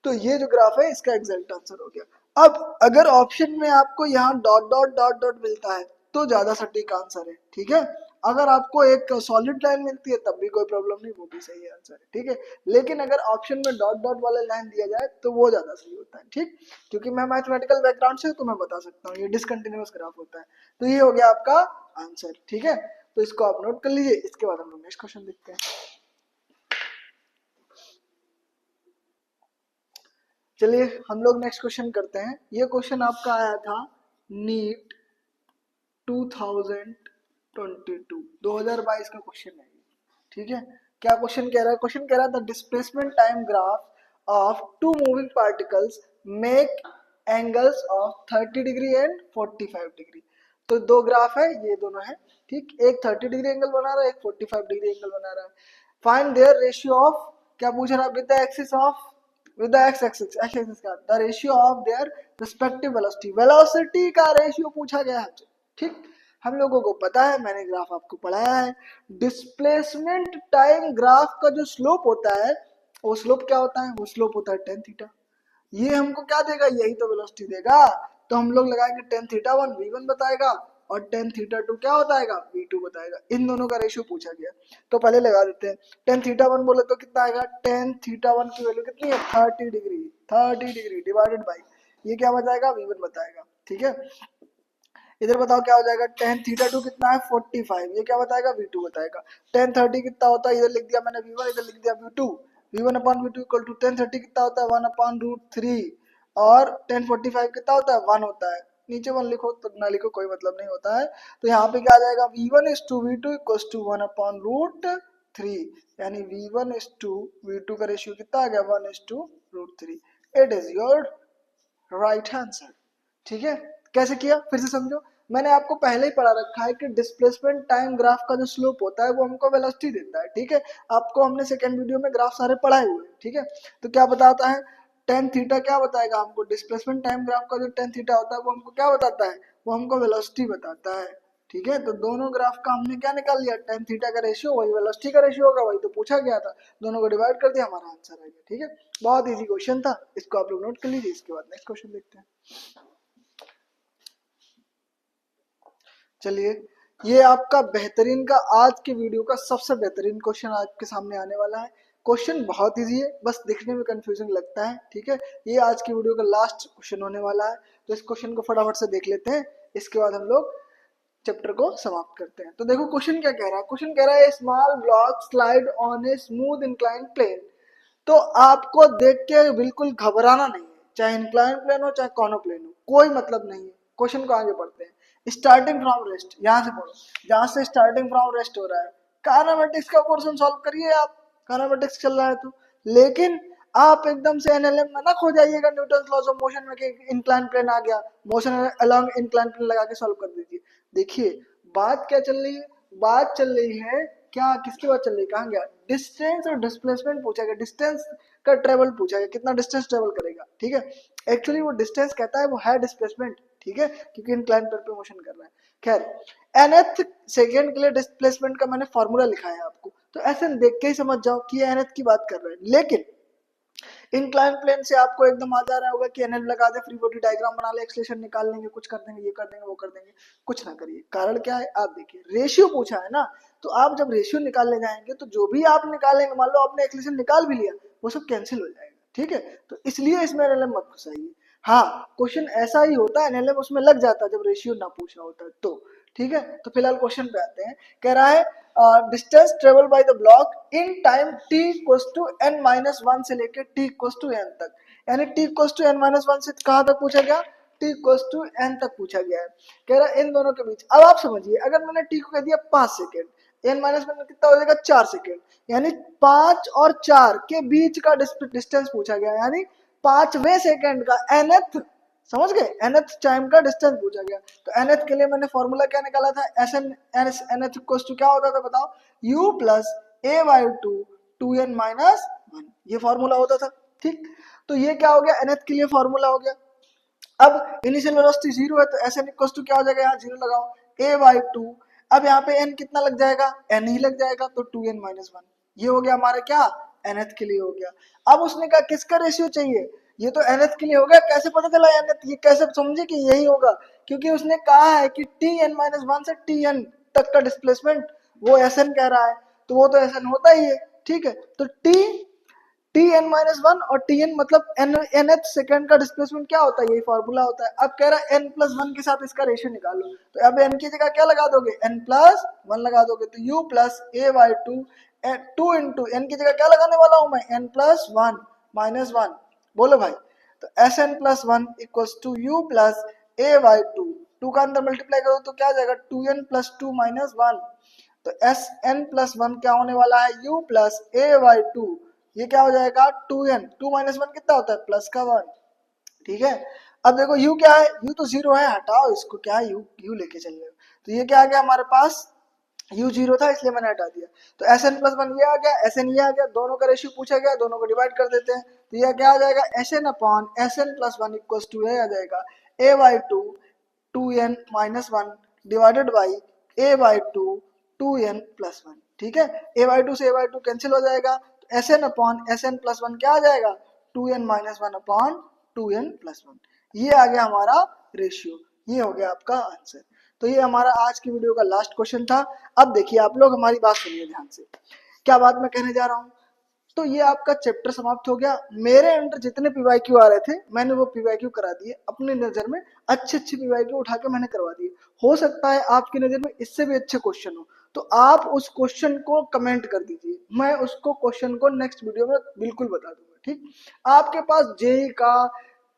तो ये जो ग्राफ है इसका एग्जैक्ट आंसर हो गया। अब अगर ऑप्शन में आपको यहाँ डॉट डॉट डॉट डॉट मिलता है तो ज्यादा सटीक आंसर है, ठीक है। अगर आपको एक सॉलिड लाइन मिलती है तब भी कोई प्रॉब्लम नहीं, वो भी सही आंसर है, ठीक है। लेकिन अगर ऑप्शन में डॉट डॉट वाला लाइन दिया जाए तो वो ज्यादा सही होता है, ठीक। क्योंकि मैं मैथमेटिकल बैकग्राउंड से तो मैं बता सकता हूँ, ये डिसकंटिन्यूअस ग्राफ होता है। तो ये हो गया आपका आंसर, ठीक है। तो इसको आप नोट कर लीजिए। इसके बाद हम लोग नेक्स्ट क्वेश्चन देखते हैं। चलिए हम लोग नेक्स्ट क्वेश्चन करते हैं। ये क्वेश्चन आपका आया था नीट 2022 का क्वेश्चन है, ठीक है। क्या क्वेश्चन कह रहा है, क्वेश्चन कह रहा था displacement time graph of two moving particles make angles of 30 degree and 45 degree. तो दो ग्राफ है, ये दोनों है, ठीक। एक 30 डिग्री एंगल बना रहा है, एक 45 डिग्री एंगल बना रहा है। फाइंड देयर रेशियो ऑफ, क्या पूछ रहा है, with the axis of, with the x-axis का the ratio of their respective velocity, velocity का रेशियो पूछा गया है, ठीक। हम लोगों को पता है, मैंने ग्राफ आपको पढ़ाया है, डिस्प्लेसमेंट टाइम ग्राफ का जो स्लोप होता है, वो स्लोप क्या होता है, वो स्लोप होता है tan थीटा। ये हमको क्या देगा, यही तो वेलोसिटी देगा। तो हम लोग लगाएंगे tan थीटा 1 v1 बताएगा, और tan थीटा 2 क्या बताएगा, v2 बताएगा। इन दोनों का रेशियो पूछा गया, तो पहले लगा देते हैं। tan थीटा 1 बोले तो कितना आएगा, tan थीटा 1 की वैल्यू कितनी है, 30 डिग्री, 30 डिग्री डिवाइडेड बाई, ये क्या बताएगा, v1 बताएगा, ठीक है। इधर बताओ क्या हो जाएगा, tan थीटा 2 कितना है, 45, ये क्या बताएगा, v2 बताएगा। tan 30 कितना होता है, इधर लिख दिया मैंने v1, इधर लिख दिया v2, v1 upon v2 equal to tan 30 कितना होता है, 1 अपॉन रूट 3, और tan 45 कितना होता है, 1 होता है। नीचे 1 लिखो तो ना लिखो, कोई मतलब नहीं होता है। तो यहाँ पे क्या आ जाएगा, v1 is to v2 equals to 1 upon root 3, यानी v1 is to v2 का रेशियो कितना आ गया, 1 is to root 3। It is your right answer, ठीक है। कैसे किया फिर से समझो। मैंने आपको पहले ही पढ़ा रखा है कि डिस्प्लेसमेंट टाइम ग्राफ का जो स्लोप होता है वो हमको वेलोसिटी देता है, ठीक है। आपको हमने सेकंड वीडियो में ग्राफ सारे पढ़ाए हुए हैं, ठीक है। तो क्या बताता है, tan थीटा क्या बताएगा हमको, डिस्प्लेसमेंट टाइम ग्राफ का जो tan थीटा होता है वो हमको क्या बताता है, वो हमको वेलोसिटी बताता है, ठीक है। तो दोनों ग्राफ का हमने क्या निकाल लिया, tan थीटा का रेशियो वही वेलोसिटी का रेशियो होगा, वही तो पूछा गया था। दोनों को डिवाइड कर दिया, हमारा आंसर आ गया, ठीक है। बहुत इजी क्वेश्चन था, इसको आप लोग नोट कर लीजिए। इसके बाद नेक्स्ट क्वेश्चन देखते हैं। चलिए ये आपका बेहतरीन का आज के वीडियो का सबसे बेहतरीन क्वेश्चन आपके सामने आने वाला है। क्वेश्चन बहुत इजी है, बस दिखने में कंफ्यूजन लगता है, ठीक है। ये आज की वीडियो का लास्ट क्वेश्चन होने वाला है, तो इस क्वेश्चन को फटाफट से देख लेते हैं। इसके बाद हम लोग चैप्टर को समाप्त करते हैं। तो देखो क्वेश्चन क्या कह रहा है, क्वेश्चन कह रहा है small block slide on a smooth incline plane. तो आपको देख के बिल्कुल घबराना नहीं है, चाहे इंक्लाइन प्लेन हो चाहे कॉनो प्लेन हो, कोई मतलब नहीं है। क्वेश्चन को आगे बढ़ते हैं। स्टार्टिंग फ्रॉम रेस्ट, यहाँ से पढ़ो, जहाँ से स्टार्टिंग फ्रॉम रेस्ट हो रहा है। काइनेमेटिक्स का पोर्शन सॉल्व करिए आप, काइनेमेटिक्स चल रहा है तो। लेकिन आप एकदम से एनएलएम में ना खो जाइएगा न्यूटन लॉज ऑफ मोशन में कि इंक्लाइन प्लेन आ गया, मोशन अलोंग इंक्लाइन प्लेन लगा के सॉल्व कर दीजिए। देखिए बात क्या चल रही है, बात चल रही है क्या, किसकी बात चल रही है, कहाँ गया, डिस्टेंस और डिस्प्लेसमेंट पूछा गया, डिस्टेंस का ट्रेवल पूछा गया, कितना डिस्टेंस ट्रेवल करेगा, ठीक है। एक्चुअली वो डिस्टेंस कहता है, वो है डिस्प्लेसमेंट, ठीक है, क्योंकि इंक्लाइन प्लेन पे मोशन कर रहा है। खैर nth सेकेंड के लिए डिस्प्लेसमेंट का मैंने फॉर्मूला लिखा है आपको, तो ऐसे देख के ही समझ जाओ कि ये nth की बात कर रहे हैं। लेकिन इंक्लाइन प्लेन से आपको एकदम आ जा रहा होगा कि एनएल लगा दे, फ्री बॉडी डायग्राम बना ले, एक्सलेशन निकाल लेंगे, कुछ कर देंगे, ये कर देंगे, वो कर देंगे। कुछ ना करिए, कारण क्या है, आप देखिए रेशियो पूछा है ना, तो आप जब रेशियो निकालने जाएंगे तो जो भी आप निकालेंगे, मान लो आपने एक्सलेशन निकाल भी लिया, वो सब कैंसिल हो जाएगा, ठीक है। तो इसलिए इसमें एनएलएम मत घुसाइए। हाँ क्वेश्चन ऐसा ही होता है, एनएलएम उसमें लग जाता है जब रेशियो ना पूछा होता है तो, ठीक है। तो फिलहाल क्वेश्चन पे आते हैं। कह रहा है distance travel by the block in time t equals to n-1 से लेके t इक्वल्स टू n तक, यानी t इक्वल्स टू n-1 से कहां तक पूछा गया, t इक्वल्स टू n तक पूछा गया है। कह रहा है इन दोनों के बीच। अब आप समझिए, अगर मैंने t को कह दिया 5 सेकेंड, n माइनस वन कितना हो जाएगा 4 सेकेंड, यानी 5 और 4 के बीच का डिस्टेंस पूछा गया, यानी 5वें सेकेंड का nth, समझ गए, nth टाइम का डिस्टेंस पूछा गया। तो nth के लिए मैंने फॉर्मूला क्या निकाला था, nth इक्वल्स टू क्या होता था बताओ, u plus a by 2n minus 1, ये फॉर्मूला होता था। ठीक, तो ये क्या हो गया, nth के लिए फॉर्मूला हो गया। अब इनिशियल वेलोसिटी 0 है, तो Sn इक्वल्स टू क्या हो जाएगा, यहाँ 0 लगाओ, a बाई 2, अब यहाँ पे n कितना लग जाएगा, n ही लग जाएगा, तो 2n माइनस 1, ये हो गया हमारा क्या, nth के लिए हो गया। अब उसने कहा किसका रेशियो चाहिए, ये तो nth के लिए हो गया, कैसे पता चला nth, ये कैसे समझे कि यही होगा, क्योंकि उसने कहा है कि tn माइनस 1 से tn तक का डिस्प्लेसमेंट वो Sn कह रहा है, तो वो तो Sn होता ही है। ठीक है, तो tn माइनस 1 और tn मतलब nth सेकंड का डिस्प्लेसमेंट क्या होता है, यही फॉर्मूला होता है। अब कह रहा है n प्लस 1 के साथ इसका रेशियो निकालो, तो अब n की जगह क्या लगा दोगे, n प्लस 1 लगा दोगे, तो u plus a by 2 into n की जगह क्या लगाने वाला हूं मैं, n प्लस 1 माइनस 1, बोलो भाई, तो Sn plus 1 equals to u plus a by 2 का अंदर मल्टीप्लाई करो तो क्या आ जाएगा, 2n प्लस 2 माइनस 1, तो Sn प्लस 1 क्या होने वाला है, u प्लस a बाई 2, ये क्या हो जाएगा 2n, 2 माइनस 1 कितना होता है, प्लस का 1। ठीक है, अब देखो u क्या है, u तो 0 है, हटाओ इसको, क्या है u लेके चल रहे हो, तो ये क्या आ गया हमारे पास, u 0 था इसलिए मैंने हटा दिया, तो Sn प्लस 1 ये आ गया, Sn ये आ गया, दोनों का रेशियो पूछा गया, दोनों को डिवाइड कर देते हैं, तो ये क्या आ जाएगा, Sn upon Sn plus 1 equals to आ जाएगा a by 2 2n minus 1 divided by a by 2 2n plus 1। ठीक है, a बाई 2 से a बाई 2 कैंसिल हो जाएगा, Sn अपॉन Sn प्लस 1 क्या आ जाएगा, 2n minus 1 upon 2n plus 1, ये आ गया हमारा रेशियो, ये हो गया आपका आंसर। तो ये हमारा आज की वीडियो का लास्ट क्वेश्चन था। अब देखिए आप लोग हमारी बात सुनिए ध्यान से, क्या बात मैं कहने जा रहा हूँ, तो ये आपका चैप्टर समाप्त हो गया। मेरे अंडर जितने पीवाईक्यू आ रहे थे मैंने वो पीवाईक्यू करा दिए, अपनी नजर में अच्छे पीवाईक्यू उठा के मैंने करवा दिए। हो सकता है आपकी नजर में इससे भी अच्छे क्वेश्चन हो, तो आप उस क्वेश्चन को कमेंट कर दीजिए, मैं उसको क्वेश्चन को नेक्स्ट वीडियो में बिल्कुल बता दूंगा। ठीक, आपके पास जेई का,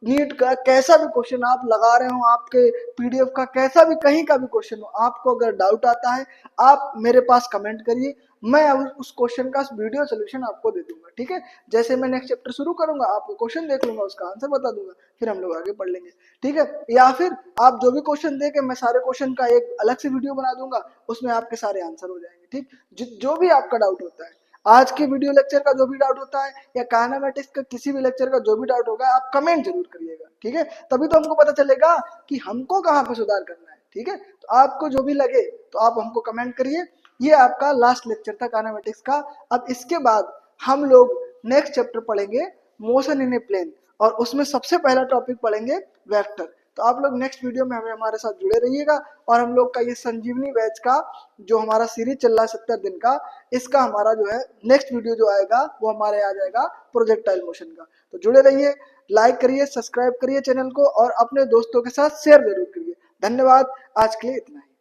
नीट का कैसा भी क्वेश्चन आप लगा रहे हो, आपके पीडीएफ का कैसा भी कहीं का भी क्वेश्चन हो, आपको अगर डाउट आता है आप मेरे पास कमेंट करिए, मैं उस क्वेश्चन का वीडियो सोल्यूशन आपको दे दूंगा। ठीक है, जैसे मैं नेक्स्ट चैप्टर शुरू करूंगा आपको क्वेश्चन देख लूंगा, उसका आंसर बता दूंगा, फिर हम लोग आगे पढ़ लेंगे। ठीक है, या फिर आप जो भी क्वेश्चन देके मैं सारे क्वेश्चन का एक अलग से वीडियो बना दूंगा, उसमें आपके सारे आंसर हो जाएंगे। ठीक, जो भी आपका डाउट होता है, आज के वीडियो लेक्चर का जो भी डाउट होता है या काइनेमेटिक्स का किसी भी लेक्चर का जो भी डाउट होगा, आप कमेंट जरूर करिएगा। ठीक है, तभी तो हमको पता चलेगा कि हमको कहाँ पे सुधार करना है। ठीक है, तो आपको जो भी लगे तो आप हमको कमेंट करिए। ये आपका लास्ट लेक्चर था काइनेमेटिक्स का। अब इसके बाद हम लोग नेक्स्ट चैप्टर पढ़ेंगे मोशन इन ए प्लेन, और उसमें सबसे पहला टॉपिक पढ़ेंगे वेक्टर। तो आप लोग नेक्स्ट वीडियो में हमारे साथ जुड़े रहिएगा, और हम लोग का ये संजीवनी बैच का जो हमारा सीरीज चल रहा है 70 दिन का, इसका हमारा जो है नेक्स्ट वीडियो जो आएगा वो हमारे आ जाएगा प्रोजेक्टाइल मोशन का। तो जुड़े रहिए, लाइक करिए, सब्सक्राइब करिए चैनल को, और अपने दोस्तों के साथ शेयर जरूर करिए। धन्यवाद, आज के लिए इतना ही।